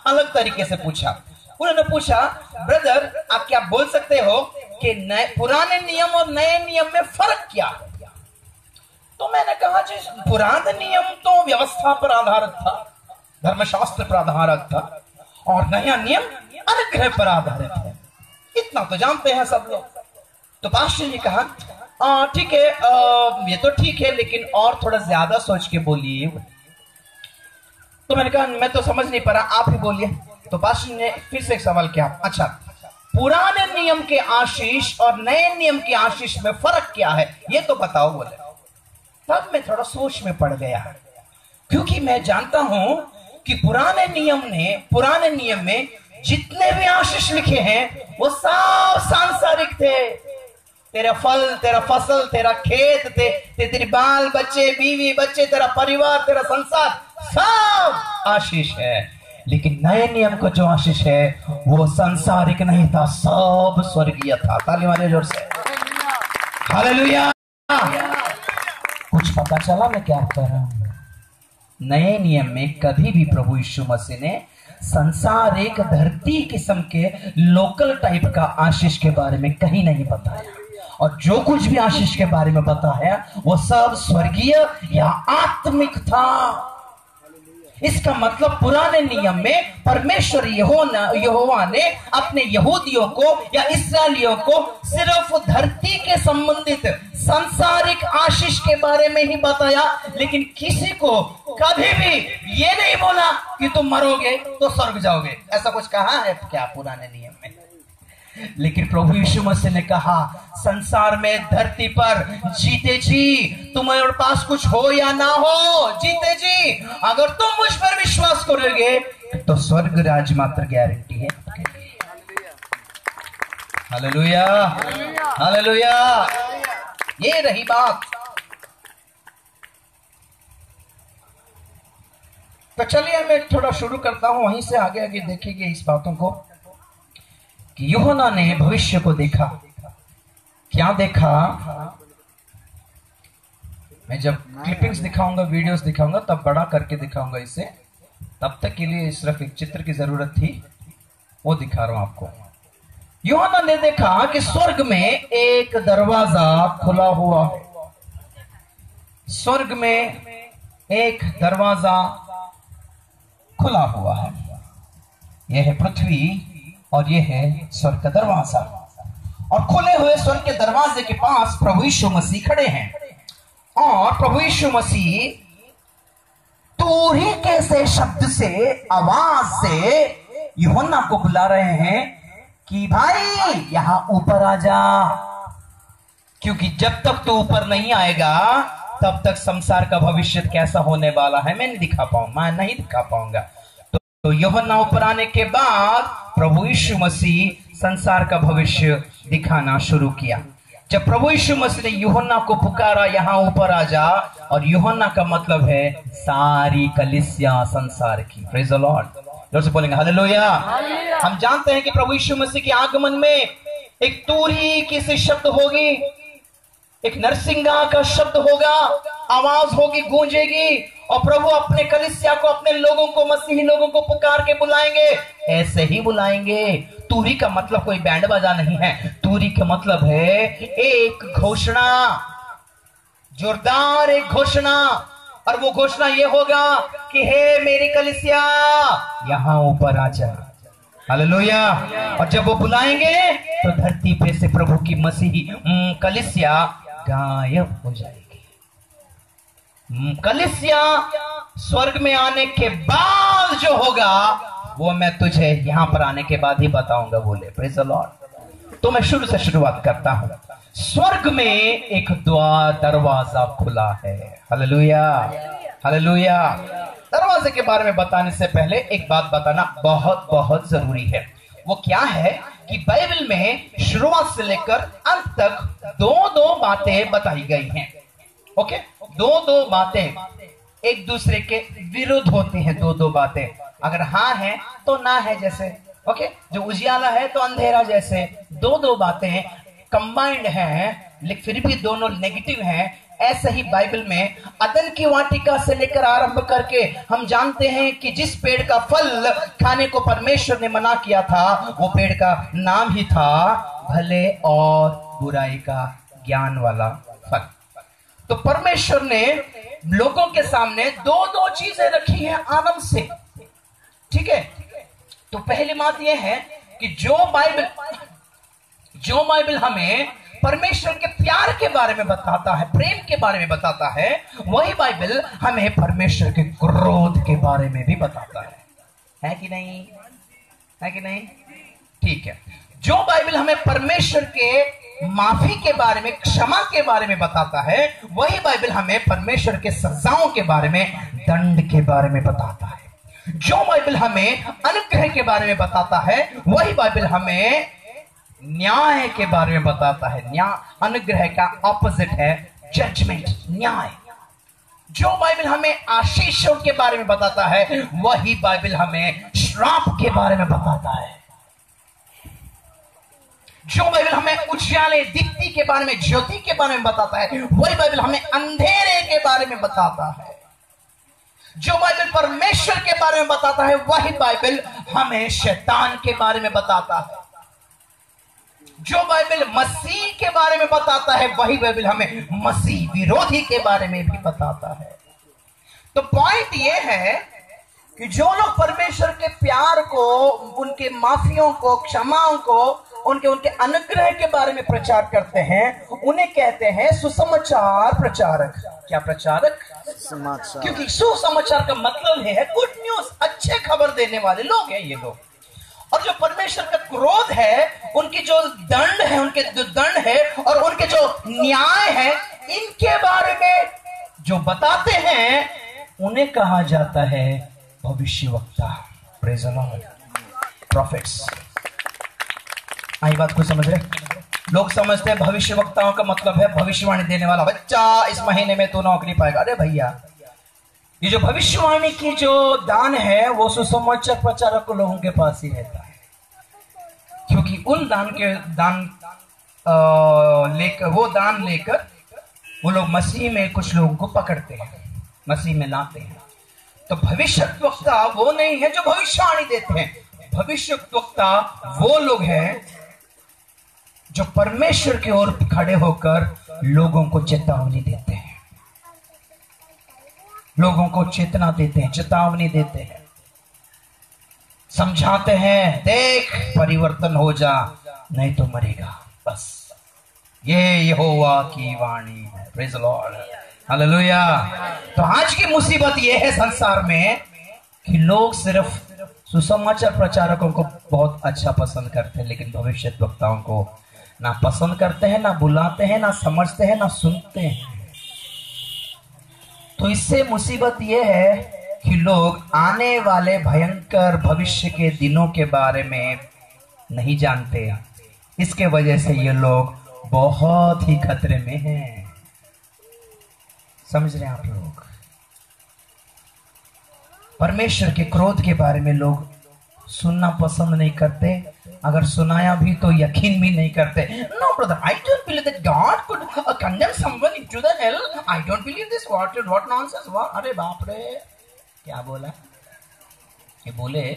अलग तरीके से पूछा। उन्होंने पूछा ब्रदर आप क्या बोल सकते हो कि पुराने नियम और नए नियम में फर्क क्या है? तो मैंने कहा जी पुराने नियम तो व्यवस्था पर आधारित था, धर्मशास्त्र पर आधारित था, और नया नियम अनुग्रह पर आधारित है। इतना तो जानते हैं सब लोग। तो पास्टर ने कहा ठीक है, ये तो ठीक है, लेकिन और थोड़ा ज्यादा सोच के बोलिए। तो मैंने कहा मैं तो समझ नहीं पा रहा, आप ही बोलिए। तो पास्टर ने फिर से एक सवाल किया, अच्छा पुराने नियम के आशीष और नए नियम के आशीष में फर्क क्या है ये तो बताओ बोले। तब मैं थोड़ा सोच में पड़ गया, क्योंकि मैं जानता हूं कि पुराने नियम में जितने भी आशीष लिखे हैं वो सब सांसारिक थे। तेरा फल, तेरा फसल, तेरा खेत, तेरी बाल बच्चे, बीवी बच्चे, तेरा परिवार, तेरा संसार, सब आशीष है। लेकिन नए नियम का जो आशीष है वो सांसारिक नहीं था, सब स्वर्गीय था। ताली मारिए जोर से, हालेलुया। कुछ पता चला मैं क्या कह रहा हूं? नए नियम में कभी भी प्रभु यीशु मसीह ने संसार एक धरती किस्म के लोकल टाइप का आशीष के बारे में कहीं नहीं बताया, और जो कुछ भी आशीष के बारे में बताया वो सब स्वर्गीय या आत्मिक था। इसका मतलब पुराने नियम में परमेश्वर यहोवा ने अपने यहूदियों को या इस्राएलियों को सिर्फ धरती के संबंधित सांसारिक आशीष के बारे में ही बताया, लेकिन किसी को कभी भी ये नहीं बोला कि तुम मरोगे तो स्वर्ग जाओगे। ऐसा कुछ कहा है क्या पुराने नियम में? लेकिन प्रभु यीशु मसीह ने कहा संसार में धरती पर जीते जी, तुम्हारे पास कुछ हो या ना हो, जीते जी अगर तुम मुझ पर विश्वास करोगे तो स्वर्ग राज मात्र गारंटी है। Hallelujah, hallelujah. ये रही बात। तो चलिए मैं थोड़ा शुरू करता हूं, वहीं से आगे आगे देखेंगे इस बातों को कि यूहन्ना ने भविष्य को देखा। क्या देखा? मैं जब क्लिपिंग्स दिखाऊंगा, वीडियोस दिखाऊंगा, तब बड़ा करके दिखाऊंगा इसे। तब तक के लिए सिर्फ एक चित्र की जरूरत थी, वो दिखा रहा हूं आपको। यूहन्ना ने देखा कि स्वर्ग में एक दरवाजा खुला हुआ है। स्वर्ग में एक दरवाजा खुला हुआ है। यह है पृथ्वी और यह है स्वर्ग का दरवाजा। और खुले हुए स्वर्ग के दरवाजे के पास प्रभु यीशु मसीह खड़े हैं और प्रभु यीशु मसीह तूरीके से शब्द से, आवाज से यूहन्ना को बुला रहे हैं कि भाई यहां ऊपर आ जा, क्योंकि जब तक तू ऊपर नहीं आएगा तब तक संसार का भविष्य कैसा होने वाला है मैं नहीं दिखा पाऊंगा। तो यूहन्ना ऊपर आने के बाद प्रभु यीशु मसीह संसार का भविष्य दिखाना शुरू किया। जब प्रभु यीशु मसीह ने यूहन्ना को पुकारा यहां ऊपर आ जा, और यूहन्ना का मतलब है सारी कलीसिया संसार की। Praise the Lord. जोर से बोलेंगे हालेलुया। हम जानते हैं कि प्रभु यीशु मसीह के आगमन में एक तूरी की सी शब्द होगी, एक नरसिंगा का शब्द होगा, आवाज होगी, गूंजेगी, और प्रभु अपने कलीसिया को, अपने लोगों को, मसीही लोगों को पुकार के बुलाएंगे। ऐसे ही बुलाएंगे। तूरी का मतलब कोई बैंड बाजा नहीं है। तूरी का मतलब है एक घोषणा, जोरदार एक घोषणा। और वो घोषणा ये होगा कि हे मेरी कलीसिया यहां ऊपर आ जा। हालेलुया। और जब वो बुलाएंगे तो धरती पे से प्रभु की मसीही कलीसिया गायब हो जाएगी। कलीसिया स्वर्ग में आने के बाद जो होगा वो मैं तुझे यहां पर आने के बाद ही बताऊंगा। बोले प्रेज द लॉर्ड। तो मैं शुरू से शुरुआत करता हूं। स्वर्ग में एक दरवाजा खुला है। Hallelujah, hallelujah. दरवाजे के बारे में बताने से पहले एक बात बताना बहुत बहुत जरूरी है। वो क्या है कि बाइबल में शुरुआत से लेकर अंत तक दो बातें बताई गई हैं। ओके, दो बातें एक दूसरे के विरुद्ध होती हैं। दो बातें अगर हाँ है तो ना है जैसे। ओके, जो उजियाला है तो अंधेरा जैसे। दो बातें कंबाइंड हैं लेकिन फिर भी दोनों नेगेटिव हैं। ऐसे ही बाइबल में अदन की वाटिका से लेकर आरंभ करके हम जानते हैं कि जिस पेड़ का फल खाने को परमेश्वर ने मना किया था वो पेड़ का नाम ही था भले और बुराई का ज्ञान वाला फल। तो परमेश्वर ने लोगों के सामने दो चीजें रखी हैं आरंभ से। ठीक है, तो पहली बात यह है कि जो बाइबल हमें परमेश्वर के प्यार के बारे में बताता है, प्रेम के बारे में बताता है, वही बाइबल हमें परमेश्वर के क्रोध के बारे में भी बताता है कि नहीं? है कि नहीं? ठीक है। जो बाइबल हमें परमेश्वर के माफी के बारे में, क्षमा के बारे में बताता है, वही बाइबल हमें परमेश्वर के सजाओं के बारे में, दंड के बारे में बताता है। जो बाइबल हमें अनुग्रह के बारे में बताता है, वही बाइबल हमें न्याय के बारे में बताता है। न्याय अनुग्रह का ऑपोजिट है जजमेंट, न्याय। जो बाइबल हमें आशीषों के बारे में बताता है, वही बाइबल हमें श्राप के बारे में बताता है। जो बाइबल हमें उजियाले, दीप्ति के बारे में, ज्योति के बारे में बताता है, वही बाइबल हमें अंधेरे के बारे में बताता है। जो बाइबल परमेश्वर के बारे में बताता है, वही बाइबल हमें शैतान के बारे में बताता है। जो बाइबल मसीह के बारे में बताता है, वही बाइबल हमें मसीह विरोधी के बारे में भी बताता है। तो पॉइंट यह है कि जो लोग परमेश्वर के प्यार को, उनके माफियों को, क्षमाओं को, उनके अनुग्रह के बारे में प्रचार करते हैं, उन्हें कहते हैं सुसमाचार प्रचारक। क्या प्रचारक? समाचार। क्योंकि सुसमाचार का मतलब है गुड न्यूज, अच्छे खबर देने वाले लोग हैं ये लोग। और जो परमेश्वर का क्रोध है, उनकी जो दंड है, उनके जो दंड है और उनके जो न्याय है, इनके बारे में जो बताते हैं, उन्हें कहा जाता है भविष्यवक्ता। Praise the lord, prophets. आई बात को समझ रहे? लोग समझते हैं भविष्यवक्ताओं का मतलब है भविष्यवाणी देने वाला बच्चा, इस महीने में तो नौकरी पाएगा। अरे भैया, ये जो भविष्यवाणी की जो दान है वो सुसमाचार प्रचारक लोगों के पास ही रहता है, क्योंकि उन दान लेकर वो लोग मसीह में कुछ लोगों को पकड़ते हैं, मसीह में लाते हैं। तो भविष्यवक्ता वो नहीं है जो भविष्यवाणी देते हैं। भविष्यवक्ता वो लोग हैं जो परमेश्वर की ओर खड़े होकर लोगों को चेतावनी देते हैं। लोगों को चेतना देते हैं, चेतावनी देते हैं, समझाते हैं, देख परिवर्तन हो जा नहीं तो मरेगा। बस ये यहोवा की वाणी है। Praise the lord, hallelujah. तो आज की मुसीबत ये है संसार में कि लोग सिर्फ सुसमाचार प्रचारकों को बहुत अच्छा पसंद करते हैं, लेकिन भविष्यद्वक्ताओं को ना पसंद करते हैं, ना बुलाते हैं, ना समझते हैं, ना सुनते हैं। तो इससे मुसीबत यह है कि लोग आने वाले भयंकर भविष्य के दिनों के बारे में नहीं जानते। इसके वजह से ये लोग बहुत ही खतरे में हैं। समझ रहे हैं आप लोग? परमेश्वर के क्रोध के बारे में लोग सुनना पसंद नहीं करते, अगर सुनाया भी तो यकीन भी नहीं करते। No brother, I don't believe that God could condemn someone into the hell. I don't believe this. What nonsense. अरे बाप रे, क्या बोला? ये बोले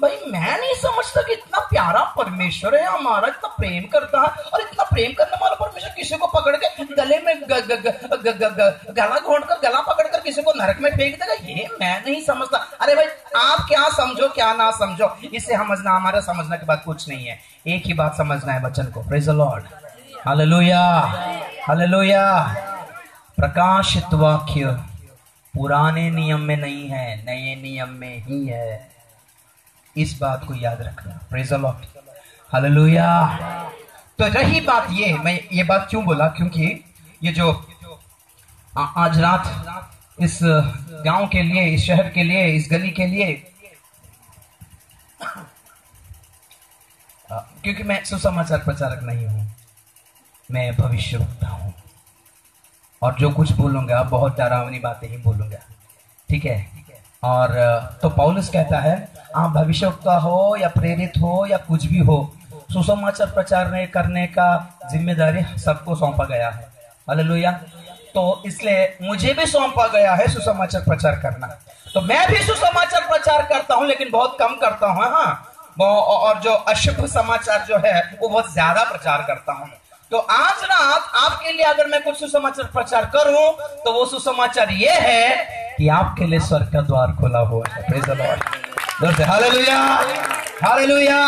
भाई मैं नहीं समझता कि इतना प्यारा परमेश्वर है हमारा, इतना प्रेम करता है, और इतना प्रेम करने वाला परमेश्वर किसी को पकड़ के गले में गला घोंट कर, गला पकड़ कर किसी को नरक में फेंक देगा, ये मैं नहीं समझता। अरे भाई आप क्या समझो क्या ना समझो, इसे समझना हमारा समझने के बाद कुछ नहीं है। एक ही बात समझना है वचन को। Praise the lord, hallelujah, hallelujah. प्रकाशित वाक्य पुराने नियम में नहीं है, नए नियम में ही है। इस बात को याद रखना। Praise the lord, hallelujah. तो रही बात ये, मैं ये बात क्यों बोला, क्योंकि ये जो आज रात इस गांव के लिए, इस शहर के लिए, इस गली के लिए, क्योंकि मैं सुसमाचार प्रचारक नहीं हूं, मैं भविष्यवक्ता हूं, और जो कुछ बोलूंगा बहुत डरावनी बातें ही बोलूंगा, ठीक है? और तो पौलुस कहता है आप भविष्यवक्ता हो या प्रेरित हो या कुछ भी हो, सुसमाचार प्रचार करने का जिम्मेदारी सबको सौंपा गया है। हालेलुया। तो इसलिए मुझे भी सौंपा गया है सुसमाचार प्रचार करना। तो मैं भी सुसमाचार प्रचार करता हूं, लेकिन बहुत कम करता हूं। हाँ, और जो अशुभ समाचार जो है वो बहुत ज्यादा प्रचार करता हूं। तो आज रात आपके लिए अगर मैं कुछ सुसमाचार प्रचार करूं तो वो सुसमाचार ये है कि आपके लिए स्वर्ग का द्वार खुला हुआ है। Praise the lord, hallelujah, hallelujah.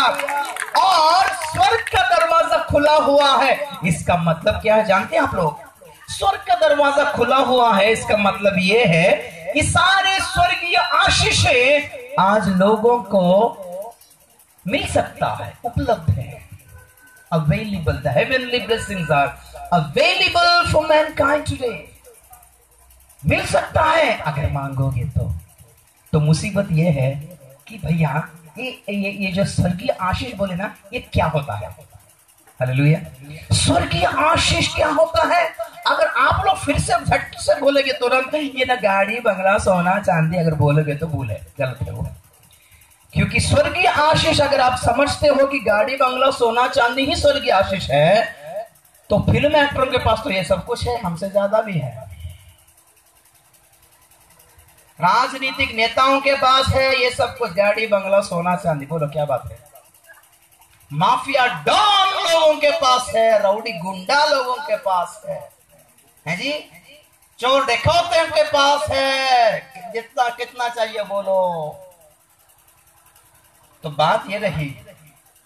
और स्वर्ग का दरवाजा खुला हुआ है, इसका मतलब क्या है जानते हैं आप लोग? स्वर्ग का दरवाजा खुला हुआ है, इसका मतलब ये है कि सारे स्वर्गीय आशीषें आज लोगों को मिल सकता है, उपलब्ध है, available. The heavenly blessings are available for mankind today. मिल सकता है अगर मांगोगे तो मुसीबत ये है कि भैया ये जो स्वर्गीय आशीष बोले ना, ये क्या होता है? हालेलुया। स्वर्गीय आशीष क्या होता है? अगर आप लोग फिर से झट से बोलेगे तुरंत, ये ना गाड़ी बंगला सोना चांदी, अगर बोलोगे तो भूले, गलत है वो। क्योंकि स्वर्गीय आशीष अगर आप समझते हो कि गाड़ी बंगला सोना चांदी ही स्वर्गीय आशीष है, तो फिल्म एक्टरों के पास तो ये सब कुछ है, हमसे ज्यादा भी है। राजनीतिक नेताओं के पास है ये सब कुछ, गाड़ी बंगला सोना चांदी। बोलो क्या बात है? माफिया डॉन लोगों के पास है, राउडी गुंडा लोगों के पास है जी, चोर डकैतों के पास है। जितना कितना चाहिए बोलो। तो बात ये रही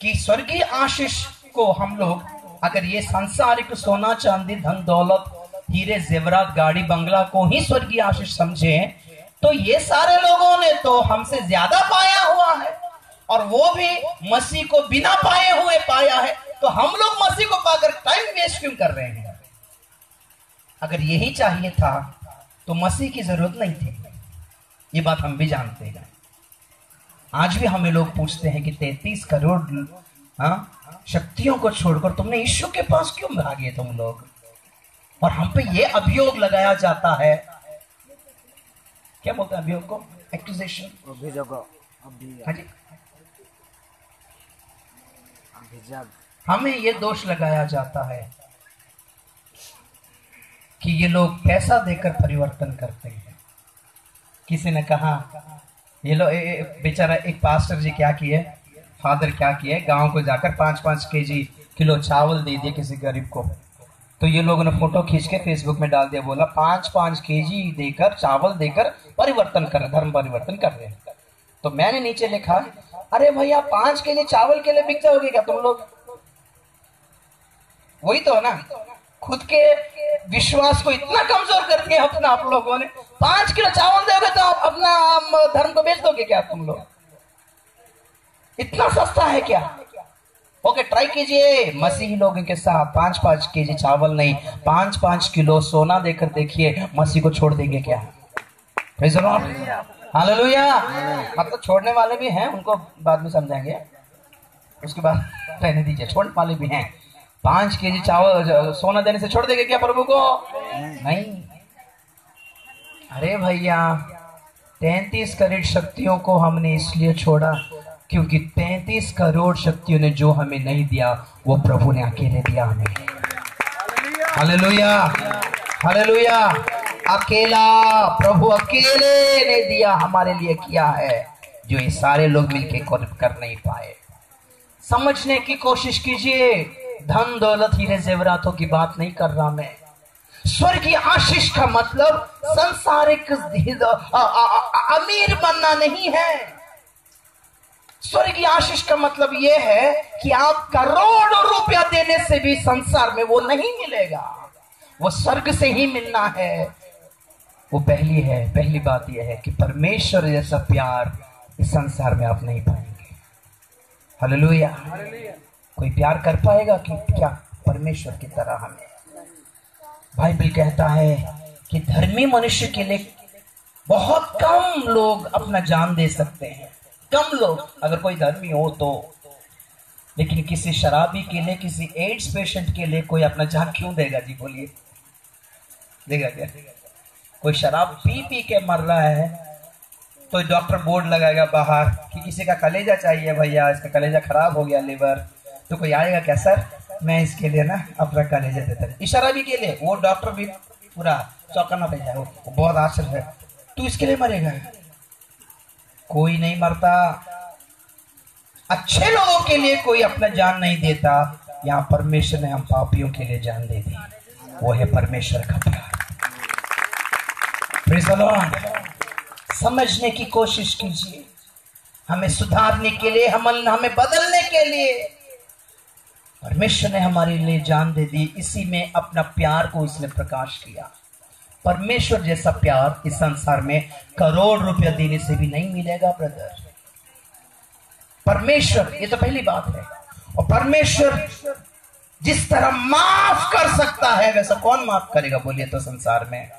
कि स्वर्गीय आशीष को हम लोग अगर ये सांसारिक सोना चांदी धन दौलत हीरे जेवरात गाड़ी बंगला को ही स्वर्गीय आशीष समझे, तो ये सारे लोगों ने तो हमसे ज्यादा पाया हुआ है, और वो भी मसीह को बिना पाए हुए पाया है। तो हम लोग मसीह को पाकर टाइम वेस्ट क्यों कर रहे हैं? अगर यही चाहिए था तो मसीह की जरूरत नहीं थी। ये बात हम भी जानते हैं। आज भी हमें लोग पूछते हैं कि 33 करोड़ शक्तियों को छोड़कर तुमने यीशु के पास क्यों भागे तुम लोग? और हम पे ये अभियोग लगाया जाता है, क्या बोलते हैं अभियोग को? एक्यूजेशन, हमें ये दोष लगाया जाता है कि ये लोग पैसा देकर परिवर्तन करते हैं। किसी ने कहा ये लोग बेचारा एक पास्टर जी क्या किए, फादर क्या किए, गांव को जाकर 5-5 किलो चावल दे दिए किसी गरीब को। तो ये लोगों ने फोटो खींच के फेसबुक में डाल दिया, बोला 5-5 केजी देकर, चावल देकर परिवर्तन कर, धर्म परिवर्तन कर रहे हैं। तो मैंने नीचे लिखा, अरे भैया 5 केजी चावल के लिए बिक जाओगे क्या तुम लोग? वही तो है ना, खुद के विश्वास को इतना कमजोर कर दिया अपना आप लोगों ने। 5 किलो चावल दोगे तो आप अपना धर्म को बेच दोगे क्या तुम लोग? इतना सस्ता है क्या? ओके, ट्राई कीजिए मसीही लोगों के साथ 5-5 केजी चावल नहीं, 5-5 किलो सोना देकर देखिए, मसीह को छोड़ देंगे क्या? Praise the lord, hallelujah. अब तो छोड़ने वाले भी हैं, उनको बाद में समझाएंगे, उसके बाद रहने दीजिए। छोड़ने वाले भी हैं। 5 केजी चावल सोना देने से छोड़ देंगे क्या प्रभु को? नहीं। अरे भैया 33 करोड़ शक्तियों को हमने इसलिए छोड़ा क्योंकि 33 करोड़ शक्तियों ने जो हमें नहीं दिया वो प्रभु ने अकेले दिया हमें। Hallelujah, hallelujah. अकेला प्रभु अकेले ने दिया, हमारे लिए किया है, जो ये सारे लोग मिलके कर नहीं पाए। समझने की कोशिश कीजिए, धन दौलत हीरे जेवरातों की बात नहीं कर रहा मैं। स्वर्गीय आशीष का मतलब संसारिक अमीर बनना नहीं है। स्वर्गीय आशीष का मतलब यह है कि आप करोड़ों रुपया देने से भी संसार में वो नहीं मिलेगा, वो स्वर्ग से ही मिलना है। वो पहली बात यह है कि परमेश्वर जैसा प्यार इस संसार में आप नहीं पाएंगे। हालेलुया। कोई प्यार कर पाएगा कि क्या परमेश्वर की तरह हमें? बाइबल कहता है कि धर्मी मनुष्य के लिए बहुत कम लोग अपना जान दे सकते हैं, कम लोग, अगर कोई धर्मी हो तो। लेकिन किसी शराबी के लिए, किसी एड्स पेशेंट के लिए कोई अपना जान क्यों देगा जी? बोलिए, देगा क्या? कोई शराब पी के मर रहा है तो डॉक्टर बोर्ड लगाएगा बाहर कि किसी का कलेजा चाहिए भैया, इसका कलेजा खराब हो गया, लिवर, तो कोई आएगा क्या? सर मैं इसके लिए ना अपना कलेजा देता है। इस शराबी के लिए वो डॉक्टर भी पूरा चौंकाना पड़ जाए, वो बहुत आश्चर्य है, तू इसके लिए मरेगा? कोई नहीं मरता। अच्छे लोगों के लिए कोई अपना जान नहीं देता। यहाँ परमेश्वर ने हम पापियों के लिए जान दे दी, वो है परमेश्वर का प्यार। Praise the Lord. समझने की कोशिश कीजिए, हमें सुधारने के लिए, हमें बदलने के लिए परमेश्वर ने हमारे लिए जान दे दी। इसी में अपना प्यार को उसने प्रकाश किया। परमेश्वर जैसा प्यार इस संसार में करोड़ रुपया देने से भी नहीं मिलेगा ब्रदर। परमेश्वर, ये तो पहली बात है। और परमेश्वर जिस तरह माफ कर सकता है वैसा कौन माफ करेगा बोलिए तो संसार में?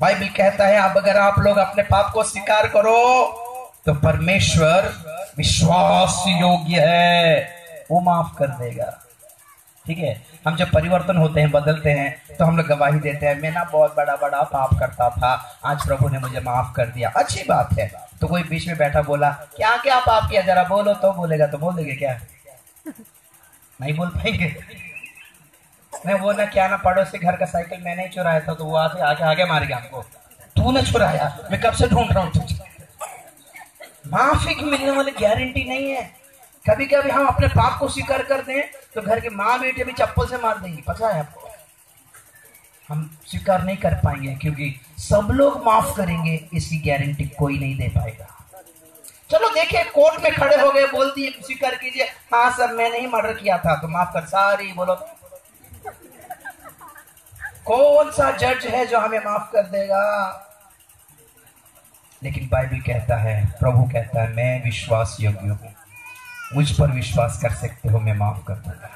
बाइबल कहता है अब अगर आप लोग अपने पाप को स्वीकार करो तो परमेश्वर विश्वास योग्य है, वो माफ कर देगा। ठीक है, हम जब परिवर्तन होते हैं, बदलते हैं, तो हम लोग गवाही देते हैं, मैं ना बहुत बड़ा पाप करता था, आज प्रभु ने मुझे माफ कर दिया। अच्छी बात है। तो कोई बीच में बैठा बोला क्या क्या पाप किया, जरा बोलो, तो बोलेगा तो बोल देंगे क्या? नहीं बोल पाएंगे। मैं वो ना क्या ना पड़ोसी घर का साइकिल मैंने ही चुराया था, तो वो आगे मार गया हमको, तूने चुराया, मैं कब से ढूंढ रहा हूँ तुझे। माफी की मिलने वाली गारंटी नहीं है। कभी कभी हम अपने पाप को स्वीकार कर दें तो घर के माँ बेटे भी चप्पल से मार देंगी, पता है आपको? हम स्वीकार नहीं कर पाएंगे क्योंकि सब लोग माफ करेंगे, इसकी गारंटी कोई नहीं दे पाएगा। चलो देखिए, कोर्ट में खड़े हो गए, बोल दिए स्वीकार कीजिए, हाँ सर मैंने ही मर्डर किया था, तो माफ कर, सारी बोलो। कौन सा जज है जो हमें माफ कर देगा? लेकिन बाइबल कहता है, प्रभु कहता है, मैं विश्वास योग्य हूं, मुझ पर विश्वास कर सकते हो, मैं माफ कर दूंगा।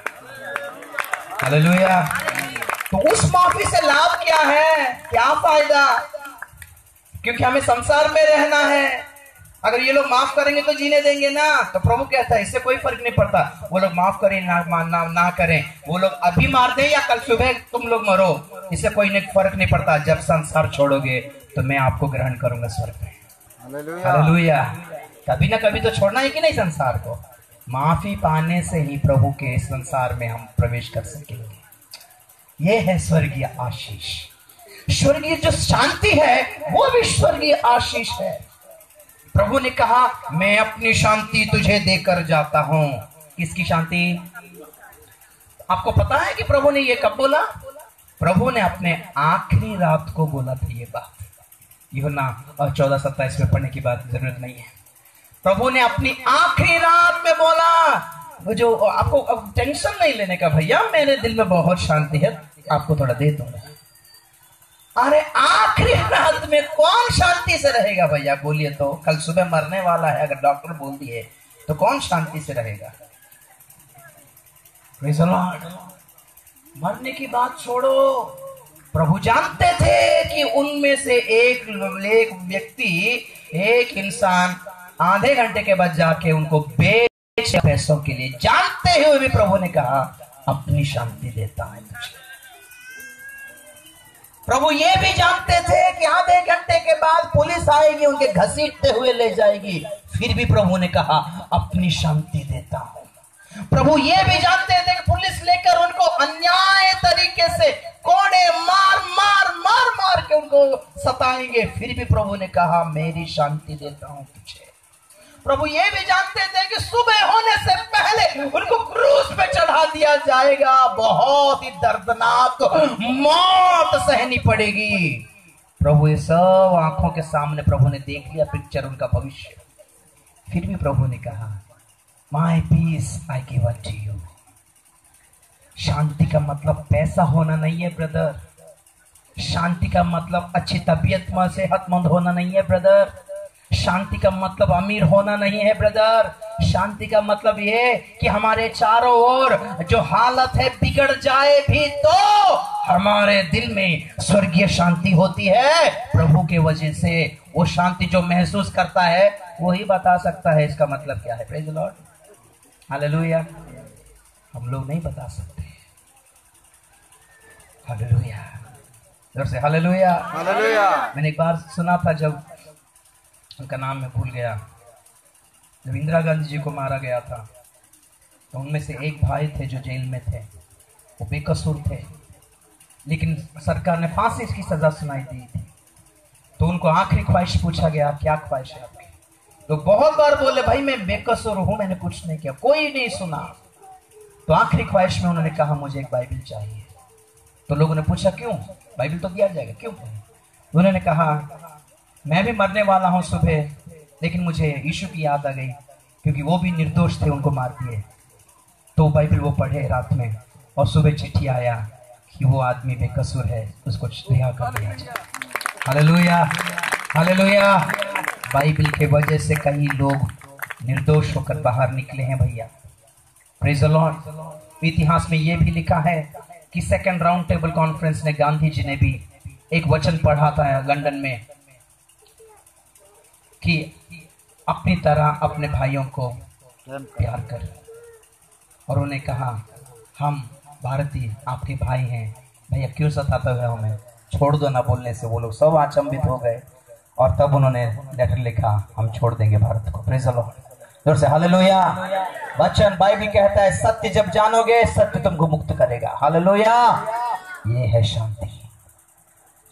हालेलुया। तो उस माफी से लाभ क्या है, क्या फायदा? क्योंकि हमें संसार में रहना है। अगर ये लोग माफ करेंगे तो जीने देंगे ना, तो प्रभु कहता है इससे कोई फर्क नहीं पड़ता, वो लोग माफ करें ना करें, वो लोग अभी मार दें या कल सुबह तुम लोग मरो, इससे कोई फर्क नहीं पड़ता। जब संसार छोड़ोगे तो मैं आपको ग्रहण करूंगा स्वर्ग में। हालेलुया। कभी ना कभी तो छोड़ना है कि नहीं संसार को? माफी पाने से ही प्रभु के संसार में हम प्रवेश कर सकेंगे। यह है स्वर्गीय आशीष। स्वर्गीय जो शांति है वो भी स्वर्गीय आशीष है। प्रभु ने कहा मैं अपनी शांति तुझे देकर जाता हूं। किसकी शांति? आपको पता है कि प्रभु ने ये कब बोला? प्रभु ने अपने आखिरी रात को बोला था ये बात। यूहन्ना 14:27 में पढ़ने की बात जरूरत नहीं है। प्रभु ने अपनी आखिरी रात में बोला। जो आपको अब टेंशन नहीं लेने का भैया, मेरे दिल में बहुत शांति है, आपको थोड़ा दे दूंगा। अरे आखिरी रात में कौन शांति से रहेगा भैया? बोलिए तो। कल सुबह मरने वाला है, अगर डॉक्टर बोल दिए तो कौन शांति से रहेगा? Praise the Lord. मरने की बात छोड़ो, प्रभु जानते थे कि उनमें से एक व्यक्ति, एक इंसान आधे घंटे के बाद जाके उनको बेच पैसों के लिए, जानते हुए भी प्रभु ने कहा अपनी शांति देता है तुझे। प्रभु ये भी जानते थे कि आधे घंटे के बाद पुलिस आएगी, उनके घसीटते हुए ले जाएगी, फिर भी प्रभु ने कहा अपनी शांति देता हूं। प्रभु ये भी जानते थे कि पुलिस लेकर उनको अन्याय तरीके से कोड़े मार मार मार मार के उनको सताएंगे, फिर भी प्रभु ने कहा मेरी शांति देता हूं तुझे। प्रभु ये भी जानते थे कि सुबह होने से पहले उनको क्रूस पे चढ़ा दिया जाएगा, बहुत ही दर्दनाक मौत सहनी पड़ेगी। प्रभु ये सब आंखों के सामने प्रभु ने देख लिया पिक्चर, उनका भविष्य। फिर भी प्रभु ने कहा my peace I give to you. शांति का मतलब पैसा होना नहीं है ब्रदर। शांति का मतलब अच्छी तबीयत में सेहतमंद होना नहीं है ब्रदर। शांति का मतलब अमीर होना नहीं है ब्रदर। शांति का मतलब ये कि हमारे चारों ओर जो हालत है बिगड़ जाए भी तो हमारे दिल में स्वर्गीय शांति होती है। प्रभु के वजह से वो शांति जो महसूस करता है वही बता सकता है इसका मतलब क्या है। Praise the lord, hallelujah. हम लोग नहीं बता सकते। हालेलुया, जोर से हालेलुया हालेलुया। मैंने एक बार सुना था, जब उनका नाम मैं भूल गया, जब इंदिरा गांधी जी को मारा गया था तो उनमें से एक भाई थे जो जेल में थे, वो बेकसूर थे, लेकिन सरकार ने फांसी की सजा सुनाई दी थी। तो उनको आखिरी ख्वाहिश पूछा गया क्या ख्वाहिश है आपकी? तो बहुत बार बोले भाई मैं बेकसूर हूं, मैंने कुछ नहीं किया, कोई नहीं सुना। तो आखिरी ख्वाहिश में उन्होंने कहा मुझे एक बाइबल चाहिए। तो लोगों ने पूछा क्यों? बाइबल तो दिया जाएगा, क्यों? उन्होंने कहा मैं भी मरने वाला हूं सुबह, लेकिन मुझे यीशु की याद आ गई क्योंकि वो भी निर्दोष थे, उनको मार दिए। तो बाइबल वो पढ़े रात में और सुबह चिट्ठी आया कि वो आदमी बेकसूर है, उसको रिहा कर दिया जाए। Hallelujah hallelujah. बाइबल के वजह से कई लोग निर्दोष होकर बाहर निकले हैं भैया। Praise the Lord. इतिहास में ये भी लिखा है कि सेकंड राउंड टेबल कॉन्फ्रेंस में गांधी जी ने भी एक वचन पढ़ा था लंदन में कि अपनी तरह अपने भाइयों को प्यार कर, और उन्हें कहा हम भारतीय आपके भाई हैं, भैया क्यों सताते हुए हमें, छोड़ दो ना बोलने से। वो लोग सब अचंभित हो गए और तब उन्होंने लेटर लिखा हम छोड़ देंगे भारत को। प्रेज़ द लॉर्ड, जोर से हालेलुया। वचन बाइबल कहता है सत्य जब जानोगे सत्य तुमको मुक्त करेगा। हालेलुया। ये है शांति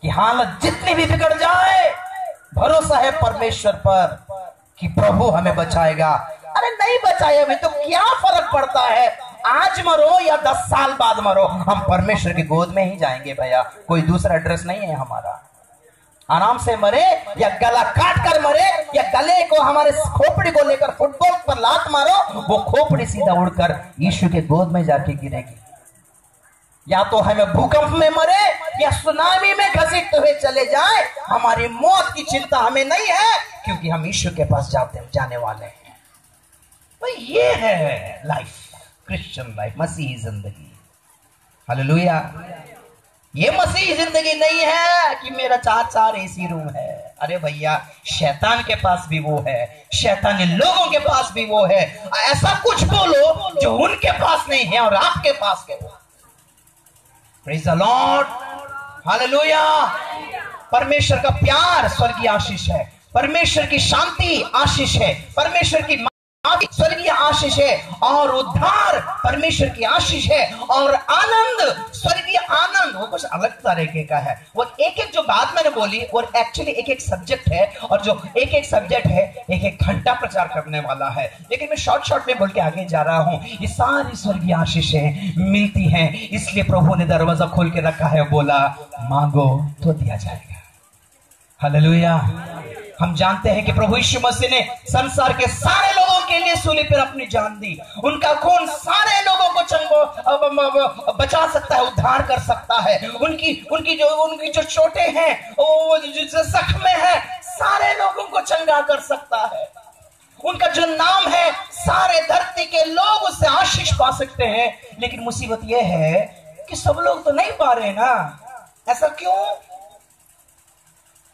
कि हालत जितनी भी बिगड़ जाए भरोसा है परमेश्वर पर कि प्रभु हमें बचाएगा। अरे नहीं बचाए हमें तो क्या फर्क पड़ता है, आज मरो या 10 साल बाद मरो, हम परमेश्वर की गोद में ही जाएंगे भैया। कोई दूसरा एड्रेस नहीं है हमारा। आराम से मरे या गला काट कर मरे या गले को हमारे खोपड़ी को लेकर फुटबॉल पर लात मारो, वो खोपड़ी सीधा उड़कर यीशु के गोद में जाके गिरेगी। या तो हमें भूकंप में मरे या सुनामी में घसीटते हुए चले जाए, हमारी मौत की चिंता हमें नहीं है क्योंकि हम यीशु के पास जाने वाले हैं। तो ये है लाइफ, क्रिश्चियन लाइफ, मसीही जिंदगी। हालेलुया। ये मसीही जिंदगी नहीं है कि मेरा 4 एसी रूम है। अरे भैया शैतान के पास भी वो है, शैतानी लोगों के पास भी वो है। ऐसा कुछ बोलो जो उनके पास नहीं है और आपके पास है। Praise the lord, hallelujah. परमेश्वर का प्यार स्वर्गीय आशीष है, परमेश्वर की शांति आशीष है, परमेश्वर की स्वर्गीय आशीष है और उद्धार परमेश्वर की आशीष है और आनंद स्वर्गीय आनंद वो कुछ अलग तरीके का है। वो एक एक जो बात मैंने बोली वो एक्चुअली एक एक सब्जेक्ट है और जो एक एक सब्जेक्ट है एक एक घंटा प्रचार करने वाला है, लेकिन मैं शॉर्ट में बोल के आगे जा रहा हूं। ये सारी स्वर्गीय आशीषें मिलती हैं, इसलिए प्रभु ने दरवाजा खोल के रखा है, बोला मांगो तो दिया जाएगा। हालेलुया। हम जानते हैं कि प्रभु यीशु मसीह ने संसार के सारे लोगों के लिए सूली पर अपनी जान दी। उनका खून सारे लोगों को बचा सकता है, उद्धार कर सकता है। उनकी जो चोटें हैं, वो जो जख्म है, सारे लोगों को चंगा कर सकता है। उनका जो नाम है, सारे धरती के लोग उससे आशीष पा सकते हैं। लेकिन मुसीबत यह है कि सब लोग तो नहीं पा रहे ना। ऐसा क्यों?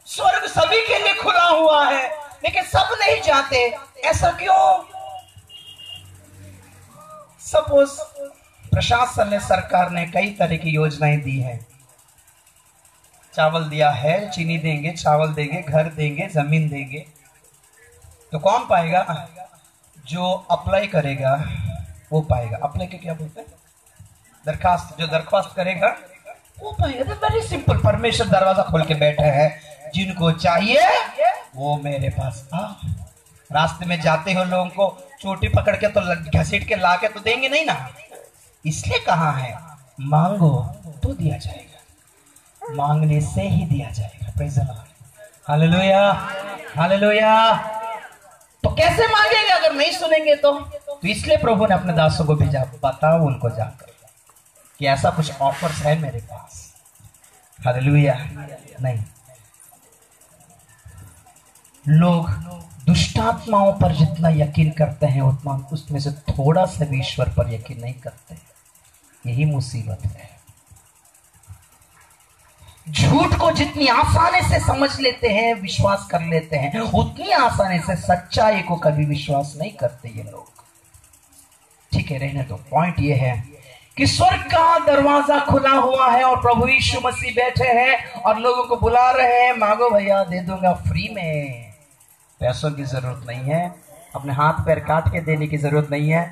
स्वर्ग सभी के लिए खुला हुआ है, लेकिन सब नहीं जाते। ऐसा क्यों? सपोज प्रशासन ने, सरकार ने कई तरह की योजनाएं दी है। चावल दिया है, चीनी देंगे, चावल देंगे, घर देंगे, जमीन देंगे। तो कौन पाएगा? जो अप्लाई करेगा वो पाएगा। अप्लाई के क्या बोलते हैं? दरखास्त। जो दरखास्त करेगा वो पाएगा। Very simple. परमेश्वर दरवाजा खोल के बैठे हैं, जिनको चाहिए वो मेरे पास आ। रास्ते में जाते हो लोगों को चोटी पकड़ के तो घसीट के ला के तो देंगे नहीं ना। इसलिए कहा है मांगो तो दिया जाएगा, मांगने से ही दिया जाएगा। Praise the lord. Hallelujah, hallelujah. तो कैसे मांगेंगे अगर नहीं सुनेंगे तो इसलिए प्रभु ने अपने दासों को भेजा, बताओ उनको जाकर कि ऐसा कुछ ऑफर्स है मेरे पास। हालेलुया। नहीं, लोग दुष्टात्माओं पर जितना यकीन करते हैं उतना उसमें से थोड़ा सा भी ईश्वर पर यकीन नहीं करते। यही मुसीबत है। झूठ को जितनी आसानी से समझ लेते हैं, विश्वास कर लेते हैं, उतनी आसानी से सच्चाई को कभी विश्वास नहीं करते ये लोग। ठीक है, रहने दो। पॉइंट ये है कि स्वर्ग का दरवाजा खुला हुआ है और प्रभु यीशु मसीह बैठे हैं और लोगों को बुला रहे हैं, मांगो भैया दे दूंगा फ्री में। पैसों की जरूरत नहीं है, अपने हाथ पैर काट के देने की जरूरत नहीं है,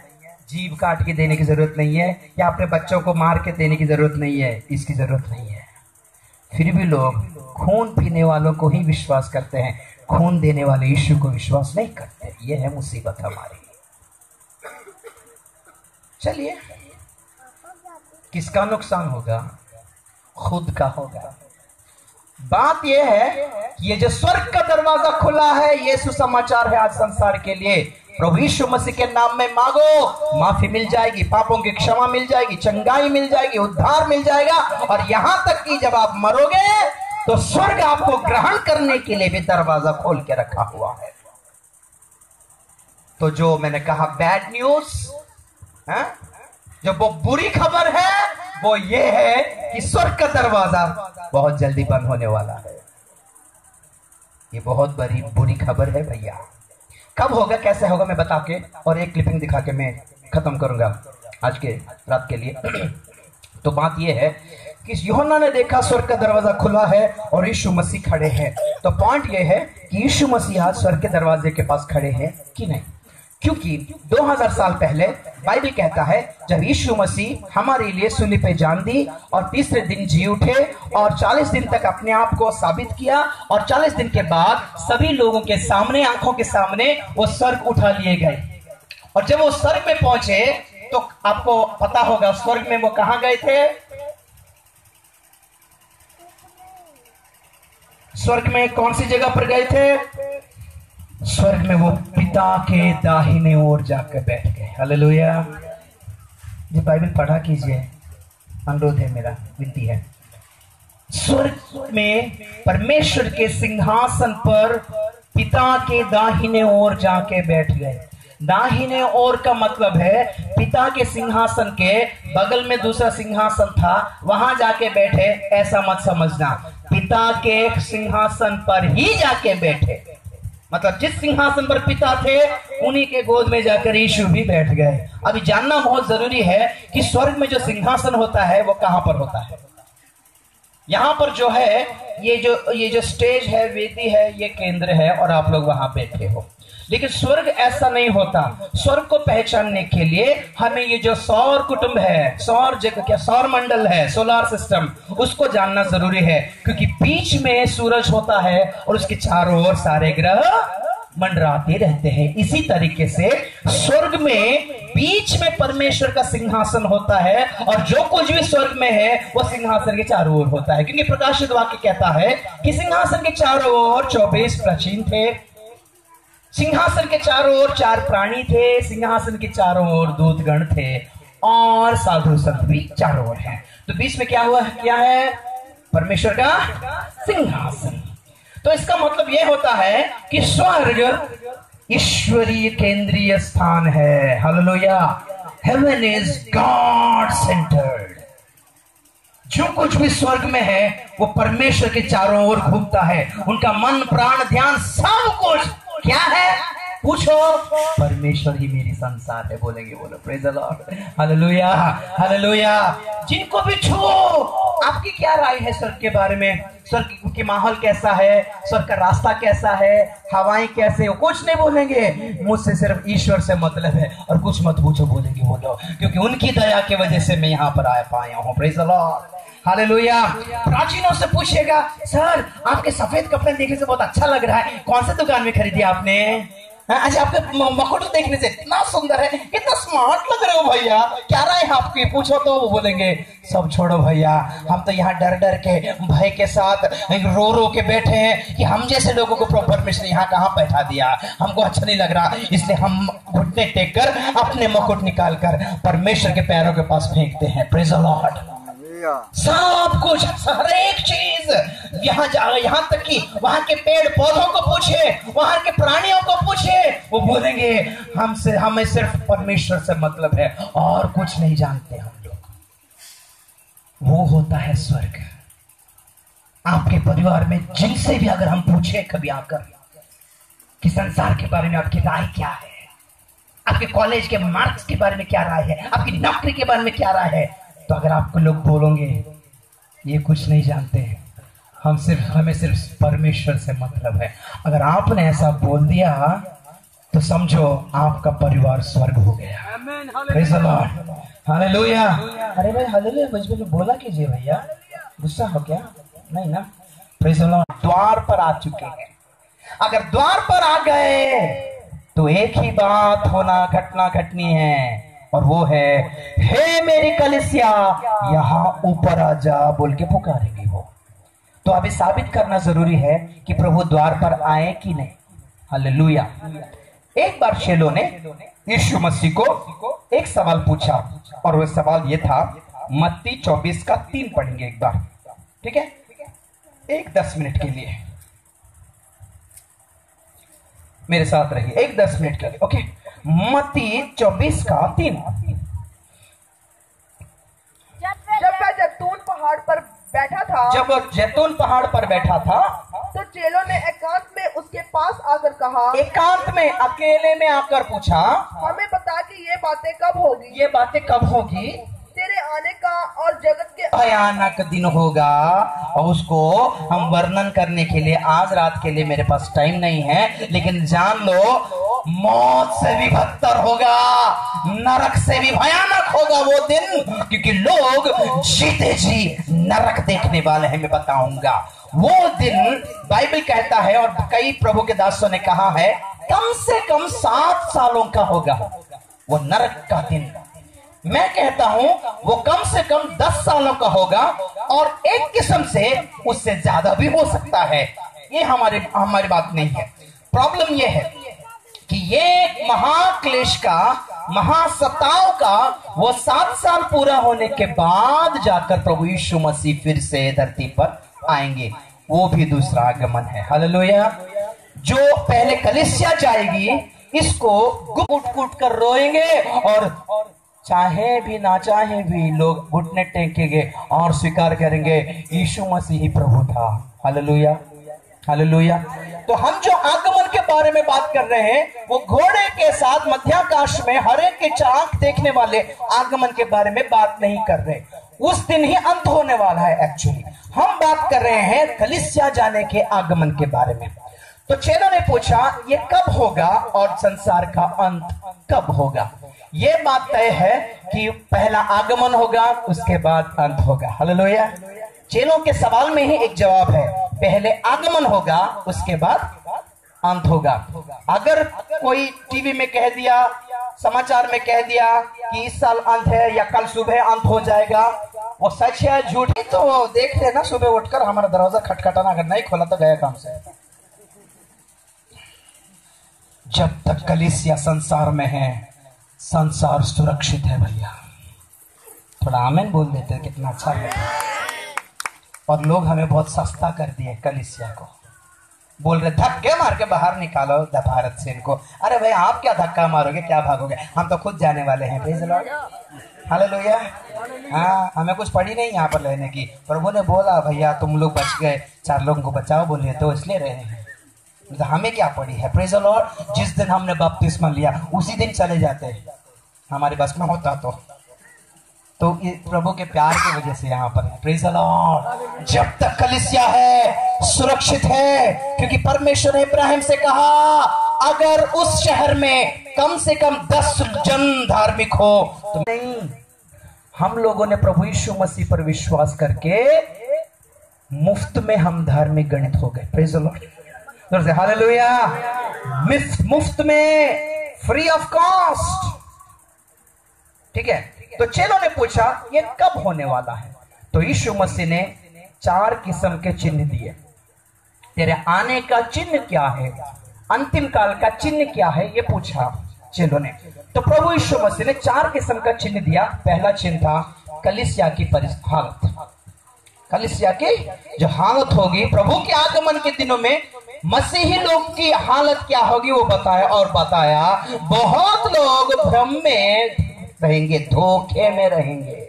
जीभ काट के देने की जरूरत नहीं है, या अपने बच्चों को मार के देने की जरूरत नहीं है। इसकी जरूरत नहीं है। फिर भी लोग खून पीने वालों को ही विश्वास करते हैं, खून देने वाले यीशु को विश्वास नहीं करते। यह है मुसीबत हमारी। चलिए, किसका नुकसान होगा? खुद का होगा। बात यह है कि ये जो स्वर्ग का दरवाजा खुला है, ये सुसमाचार है आज संसार के लिए। प्रभु यीशु मसीह के नाम में मांगो, माफी मिल जाएगी, पापों की क्षमा मिल जाएगी, चंगाई मिल जाएगी, उद्धार मिल जाएगा। और यहां तक कि जब आप मरोगे तो स्वर्ग आपको ग्रहण करने के लिए भी दरवाजा खोल के रखा हुआ है। तो जो मैंने कहा बैड न्यूज है, जो वो बुरी खबर है, वो ये है कि स्वर्ग का दरवाजा बहुत जल्दी बंद होने वाला है। ये बहुत बड़ी बुरी खबर है भैया। कब होगा, कैसे होगा, मैं बता के और एक क्लिपिंग दिखा के मैं खत्म करूंगा आज के रात के लिए। तो बात ये है कि यूहन्ना ने देखा स्वर्ग का दरवाजा खुला है और यीशु मसीह खड़े हैं। तो पॉइंट ये है कि यीशु मसीह आज स्वर्ग के दरवाजे के पास खड़े हैं कि नहीं? क्योंकि 2000 साल पहले बाइबल कहता है जब यीशु मसीह हमारे लिए सूली पे जान दी और तीसरे दिन जी उठे और 40 दिन तक अपने आप को साबित किया और 40 दिन के बाद सभी लोगों के सामने, आंखों के सामने वो स्वर्ग उठा लिए गए। और जब वो स्वर्ग में पहुंचे तो आपको पता होगा स्वर्ग में वो कहां गए थे? स्वर्ग में कौन सी जगह पर गए थे? स्वर्ग में वो पिता के दाहिने ओर जाकर बैठ गए। हालेलुया। जी बाइबल पढ़ा कीजिए, अनुरोध है मेरा, विनती है। स्वर्ग में परमेश्वर के सिंहासन पर पिता के दाहिने ओर जाके बैठ गए। दाहिने ओर का मतलब है पिता के सिंहासन के बगल में दूसरा सिंहासन था, वहां जाके बैठे, ऐसा मत समझना। पिता के सिंहासन पर ही जाके बैठे, मतलब जिस सिंहासन पर पिता थे उन्हीं के गोद में जाकर यीशु भी बैठ गए। अभी जानना बहुत जरूरी है कि स्वर्ग में जो सिंहासन होता है वो कहां पर होता है। यहाँ पर जो है ये जो स्टेज है, वेदी है, ये केंद्र है और आप लोग वहां बैठे हो। लेकिन स्वर्ग ऐसा नहीं होता। स्वर्ग को पहचानने के लिए हमें ये जो सौर कुटुंब है, सौर जगह क्या सौर मंडल है, सोलर सिस्टम, उसको जानना जरूरी है, क्योंकि बीच में सूरज होता है और उसके चारों ओर सारे ग्रह मंडराते रहते हैं। इसी तरीके से स्वर्ग में बीच में परमेश्वर का सिंहासन होता है और जो कुछ भी स्वर्ग में है वो सिंहासन के चारों ओर होता है, क्योंकि प्रकाशित वाक्य कहता है कि सिंहासन के चारों ओर 24 प्राचीन थे, सिंहासन के चारों ओर 4 प्राणी थे, सिंहासन के चारों ओर दूतगण थे और साधु संत भी चारों ओर हैं। तो बीच में क्या है? परमेश्वर का सिंहासन। तो इसका मतलब यह होता है कि स्वर्ग ईश्वरीय केंद्रीय स्थान है। Hallelujah. Heaven is God centred. जो कुछ भी स्वर्ग में है वो परमेश्वर के चारों ओर घूमता है। उनका मन, प्राण, ध्यान सब कुछ क्या है? पूछो। परमेश्वर ही मेरी संसार है, बोलेंगे। बोलो praise the lord. Hallelujah, hallelujah. जिनको भी छुओ, आपकी क्या राय है स्वर्ग के बारे में? स्वर्ग के माहौल कैसा है? स्वर्ग का रास्ता कैसा है? हवाएं कैसे हो? कुछ नहीं बोलेंगे। मुझसे सिर्फ ईश्वर से मतलब है और कुछ मत पूछो, बोलेंगे बोलो, क्योंकि उनकी दया की वजह से मैं यहाँ पर पाया हूँ। Praise the lord. हालेलुया। प्राचीनों से पूछिएगा, सर आपके सफेद कपड़े देखने से बहुत अच्छा लग रहा है, कौन से दुकान में खरीदी आपने? अच्छा, आपके मकुट देखने से इतना सुंदर है, इतना स्मार्ट लग रहे हो भैया, क्या राय है आपकी? पूछो तो वो बोलेंगे सब छोड़ो भैया, हम तो यहाँ डर डर के, भय के साथ रो रो के बैठे हैं कि हम जैसे लोगों को परमेश्वर यहाँ कहाँ बैठा दिया, हमको अच्छा नहीं लग रहा, इसलिए हम घुटने टेक कर अपने मुकुट निकाल कर परमेश्वर के पैरों के पास फेंकते हैं। Praise the Lord. सब कुछ, हर एक चीज, यहाँ तक कि वहां के पेड़ पौधों को पूछे, वहां के प्राणियों को पूछे, वो बोलेंगे हमें सिर्फ परमेश्वर से मतलब है और कुछ नहीं जानते हम लोग। वो होता है स्वर्ग। आपके परिवार में जिनसे भी अगर हम पूछे कभी आकर कि संसार के बारे में आपकी राय क्या है, आपके कॉलेज के मार्क्स के बारे में क्या राय है, आपकी नौकरी के बारे में क्या राय है, तो अगर आपको लोग बोलोगे ये कुछ नहीं जानते हैं, हमें सिर्फ परमेश्वर से मतलब है, अगर आपने ऐसा बोल दिया तो समझो आपका परिवार स्वर्ग हो गया। Praise the lord. हालेलुया। अरे भाई हालेलुया बीच में बोला कीजिए भैया, गुस्सा हो क्या? नहीं ना। Praise the Lord. द्वार पर आ चुके हैं। अगर द्वार पर आ गए तो एक ही बात घटना घटनी है, और वो है, हे मेरी कलीसिया यहाँ ऊपर आ जा, बोल के पुकारेंगे वो। तो अभी साबित करना जरूरी है कि प्रभु द्वार पर आए कि नहीं। हालेलुया। एक बार चेलों ने यीशु मसीह को एक सवाल पूछा, और वो सवाल ये था, मत्ती 24 का 3 पढ़ेंगे एक बार, ठीक है? 10 मिनट के लिए मेरे साथ रहिए, 10 मिनट के लिए, ओके? मत्ती 24 का 3। जब वह जैतून पहाड़ पर बैठा था, तो चेलों ने एकांत में उसके पास आकर कहा, एकांत में अकेले में आकर पूछा, हमें बता कि ये बातें कब होगी? तेरे आने का और जगत के भयानक दिन होगा, और उसको हम वर्णन करने के लिए आज रात के लिए मेरे पास टाइम नहीं है, लेकिन जान लो मौत से भी बदतर होगा, नरक से भी भयानक होगा वो दिन, क्योंकि लोग जीते जी नरक देखने वाले हैं। मैं बताऊंगा वो दिन, बाइबल कहता है और कई प्रभु के दासों ने कहा है, कम से कम 7 सालों का होगा वो नरक का दिन। मैं कहता हूं वो कम से कम 10 सालों का होगा, और एक किस्म से उससे ज्यादा भी हो सकता है। ये हमारी बात नहीं है। प्रॉब्लम ये है कि ये महाक्लेश का, महासताव का वो 7 साल पूरा होने के बाद जाकर प्रभु यीशु मसीह फिर से धरती पर आएंगे। वो भी दूसरा आगमन है। हालेलुया। जो पहले कलीसिया जाएगी, इसको कूट कर रोएंगे, और चाहे भी ना चाहे भी लोग घुटने टेकेंगे और स्वीकार करेंगे यीशु मसीह ही प्रभु था। Hallelujah, hallelujah. तो हम जो आगमन के बारे में बात कर रहे हैं, वो घोड़े के साथ मध्याकाश में हर एक के आंख देखने वाले आगमन के बारे में बात नहीं कर रहे। उस दिन ही अंत होने वाला है। एक्चुअली हम बात कर रहे हैं कलीसिया जाने के आगमन के बारे में। तो चेलों ने पूछा ये कब होगा और संसार का अंत कब होगा। ये बात तय है कि पहला आगमन होगा, उसके बाद अंत होगा। हालेलुया। चेलों के सवाल में ही एक जवाब है, पहले आगमन होगा, उसके बाद अंत होगा। अगर कोई टीवी में कह दिया, समाचार में कह दिया कि इस साल अंत है या कल सुबह अंत हो जाएगा, वो सच है झूठ है तो देख लेना, सुबह उठकर हमारा दरवाजा खटखटाना, अगर नहीं खोला तो गया काम से। जब तक कलीसिया संसार में है, संसार सुरक्षित है भैया। थोड़ा आमीन बोल देते हैं, कितना अच्छा है। और लोग हमें बहुत सस्ता कर दिए कलीसिया को, बोल रहे धक्के मार के बाहर निकालो भारत से इनको। अरे भाई आप क्या धक्का मारोगे, क्या भागोगे, हम तो खुद जाने वाले हैं। Praise the lord, hallelujah. हाँ, हमें कुछ पड़ी नहीं यहाँ पर रहने की। प्रभु ने बोला भैया तुम लोग बच गए, 4 लोगों को बचाओ बोलिए, तो इसलिए रहे हैं। तो हमें क्या पड़ी है। Praise the Lord. जिस दिन हमने बपतिस्मा लिया उसी दिन चले जाते, हमारे बस में होता तो ये प्रभु के प्यार की वजह से यहाँ पर है। Praise the Lord. जब तक कलीसिया है सुरक्षित है, क्योंकि परमेश्वर ने इब्राहिम से कहा अगर उस शहर में कम से कम 10 जन धार्मिक हो तो नहीं। हम लोगों ने प्रभु यीशु मसीह पर विश्वास करके मुफ्त में हम धार्मिक गणित हो गए। Praise the lord, hallelujah. मुफ्त में, फ्री ऑफ कॉस्ट। ठीक है। तो चेलों ने पूछा ये कब होने वाला है। तो यीशु मसीह ने 4 किस्म के चिन्ह दिए। तेरे आने का चिन्ह क्या है, अंतिम काल का चिन्ह क्या है, ये पूछा चेलों ने। तो प्रभु यीशु मसीह ने 4 किस्म का चिन्ह दिया। पहला चिन्ह था कलीसिया की हालत। कलीसिया की जो हालत होगी प्रभु के आगमन के दिनों में, मसीही लोग की हालत क्या होगी वो बताया। और बताया बहुत लोग भ्रम में रहेंगे, धोखे में रहेंगे।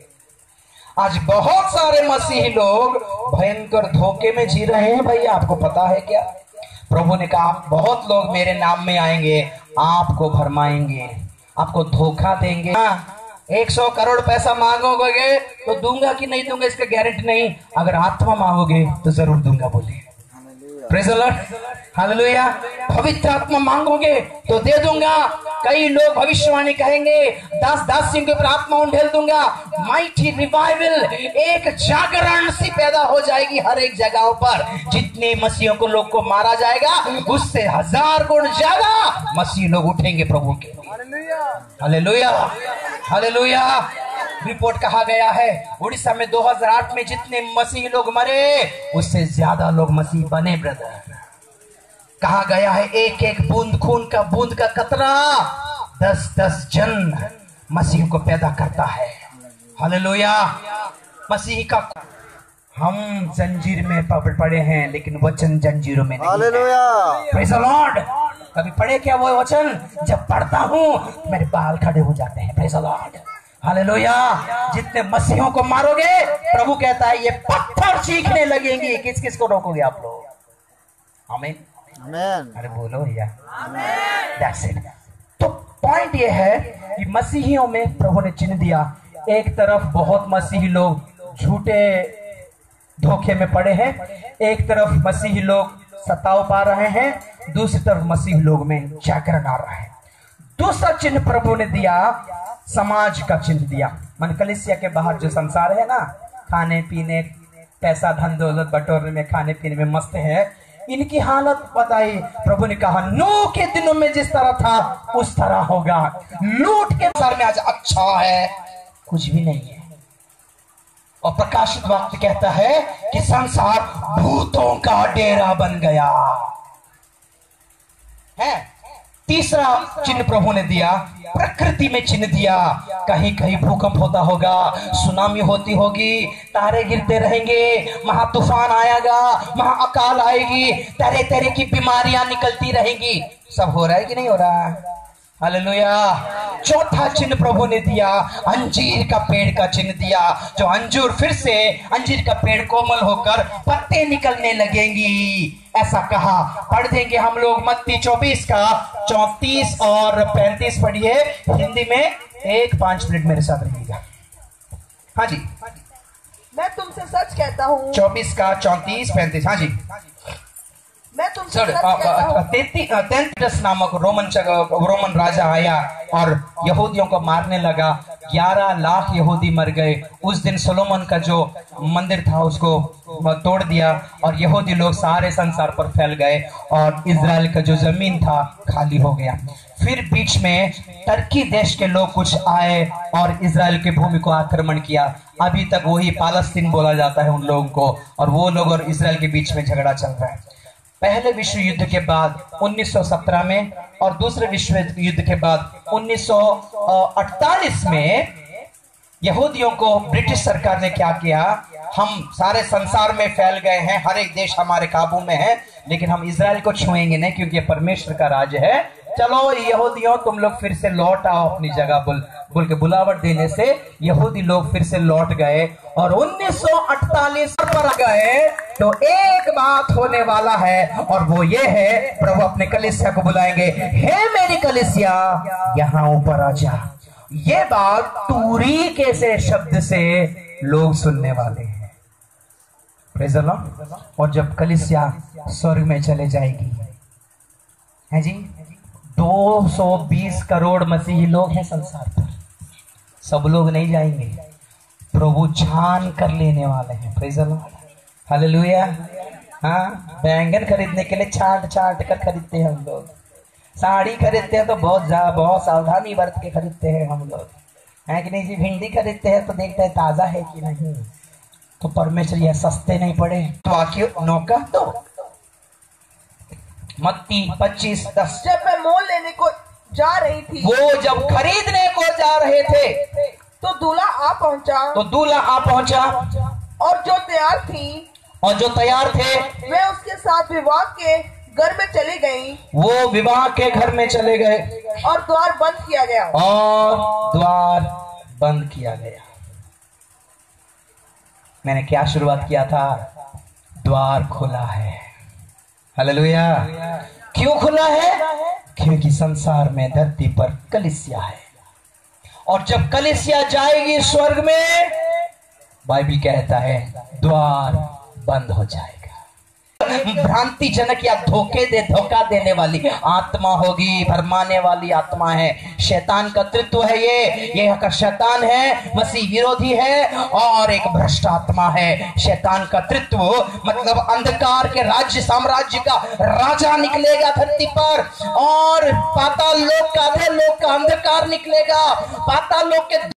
आज बहुत सारे मसीही लोग भयंकर धोखे में जी रहे हैं भैया, आपको पता है क्या। प्रभु ने कहा बहुत लोग मेरे नाम में आएंगे, आपको भरमाएंगे, आपको धोखा देंगे। 100 करोड़ पैसा मांगोगे तो दूंगा कि नहीं दूंगा इसका गारंटी नहीं, अगर आत्मा मांगोगे तो जरूर दूंगा बोलिए। Praise the lord, hallelujah. पवित्र आत्मा मांगोगे तो दे दूंगा। कई लोग भविष्यवाणी कहेंगे, दासियों के ऊपर आत्मा उंडेल दूंगा। माइटी रिवाइवल, एक जागरण सी पैदा हो जाएगी हर एक जगहों पर। जितने मसीहों को लोग को मारा जाएगा उससे 1000 गुण ज्यादा मसीह लोग उठेंगे प्रभु के। Hallelujah, hallelujah. रिपोर्ट कहा गया है उड़ीसा में 2008 में जितने मसीही लोग मरे उससे ज्यादा लोग मसीह बने ब्रदर। कहा गया है एक एक बूंद खून का, बूंद का कतरा 10-10 जन मसीह को पैदा करता है। हालेलुया। मसीह का हम जंजीर में पड़े हैं लेकिन वचन जंजीरों में नहीं। हालेलुया। Praise the Lord. कभी पढ़े क्या वो वचन, जब पढ़ता हूं मेरे बाल खड़े हो जाते हैं। Praise the lord, hallelujah. जितने मसीहों को मारोगे प्रभु कहता है ये पत्थर चीखने लगेंगे। किस किस को रोकोगे आप लोग। आमीन, आमीन। अरे बोलो भैया, आमीन। That's it. तो पॉइंट ये है कि मसीहियों में प्रभु ने चिन्ह दिया। एक तरफ बहुत मसीही लोग झूठे धोखे में पड़े हैं, एक तरफ मसीही लोग सताव पा रहे हैं, दूसरी तरफ मसीही लोग में जागरण आ रहा है। दूसरा चिन्ह प्रभु ने दिया, समाज का चिन्ह दिया। मन कलीसिया के बाहर जो संसार है ना, खाने पीने, पैसा धन दौलत बटोरने में, खाने पीने में मस्त है, इनकी हालत बताई। प्रभु ने कहा नूह के दिनों में जिस तरह था उस तरह होगा। लूट के संसार में आज अच्छा है कुछ भी नहीं है। और प्रकाशित वाक्य कहता है कि संसार भूतों का डेरा बन गया है। तीसरा चिन्ह प्रभु ने दिया, प्रकृति में चिन्ह दिया। कहीं कहीं भूकंप होता होगा, सुनामी होती होगी, तारे गिरते रहेंगे, महा तूफान आएगा, महा अकाल आएगी, तरह तरह की बीमारियां निकलती रहेंगी। सब हो रहा है कि नहीं हो रहा है। हालेलुया। चौथा चिन्ह प्रभु ने दिया, अंजीर का पेड़ का चिन्ह दिया। जो अंजूर फिर से अंजीर का पेड़ कोमल होकर पत्ते निकलने लगेंगी, ऐसा कहा। पढ़ देंगे हम लोग मत्ती 24 का 34 और 35 पढ़िए हिंदी में। 1-5 मिनट मेरे साथ रहिएगा। हाँ जी। मैं तुमसे सच कहता हूँ, 24 का 34 35। हाँ जी, मैं तुमसे सच कहता हूँ, 33 नामक रोमन राजा आया और यहूदियों को मारने लगा। 11 लाख यहूदी मर गए। उस दिन सोलोमन का जो मंदिर था उसको तोड़ दिया और यहूदी लोग सारे संसार पर फैल गए और इजराइल का जो जमीन था खाली हो गया। फिर बीच में टर्की देश के लोग कुछ आए और इजराइल की भूमि को आक्रमण किया। अभी तक वही पालस्तीन बोला जाता है उन लोगों को, और वो लोग और इजराइल के बीच में झगड़ा चल रहा है। पहले विश्व युद्ध के बाद 1917 में और दूसरे विश्व युद्ध के बाद 1948 में यहूदियों को ब्रिटिश सरकार ने क्या किया, हम सारे संसार में फैल गए हैं, हर एक देश हमारे काबू में है, लेकिन हम इजराइल को छुएंगे नहीं क्योंकि ये परमेश्वर का राज्य है। चलो यहूदियों तुम लोग फिर से लौट आओ अपनी जगह बोल के बुलावट देने से यहूदी लोग फिर से लौट गए और 1948 पर गए तो एक बात होने वाला है और वो ये है, प्रभु अपने कलीसिया को बुलाएंगे, हे मेरी कलीसिया यहाँ ऊपर आ जा। ये बात तूरी के से शब्द से लोग सुनने वाले हैं। Praise the Lord. और जब कलीसिया स्वर्ग में चले जाएगी, है जी, 220 करोड़ मसीही लोग हैं संसार पर, सब लोग नहीं जाएंगे, प्रभु छान कर लेने वाले हैं। Praise the lord, hallelujah. हाँ, बैंगन खरीदने के लिए छांट छांट कर खरीदते हैं हम लोग, साड़ी खरीदते हैं तो बहुत सावधानी बरत के खरीदते हैं हम लोग, है कि नहीं जी। भिंडी खरीदते हैं तो देखते हैं ताजा है कि नहीं। तो परमेश्वर यह सस्ते नहीं पड़े। तो वाक्य 9 का 2, मत्ती 25:10। जब मैं मोल लेने को जा रही थी, वो जब खरीदने को जा रहे थे तो दूल्हा आ पहुंचा, और जो तैयार थे वे उसके साथ विवाह के घर में चली गई। वो विवाह के घर में चले गए और द्वार बंद किया गया। मैंने क्या शुरुआत किया था, द्वार खुला है। हालेलुया। क्यों खुला है? क्योंकि संसार में, धरती पर कलीसिया है, और जब कलीसिया जाएगी स्वर्ग में, बाइबल कहता है द्वार बंद हो जाएगा। भ्रांति जनक या धोखा देने वाली आत्मा होगी, भरमाने वाली आत्मा है, शैतान का तत्व है। ये का शैतान है, मसीह विरोधी है और एक भ्रष्ट आत्मा है। शैतान का तत्व मतलब अंधकार के राज्य साम्राज्य का राजा निकलेगा धरती पर, और पाताल लोक का अंधकार निकलेगा। पाताल लोक के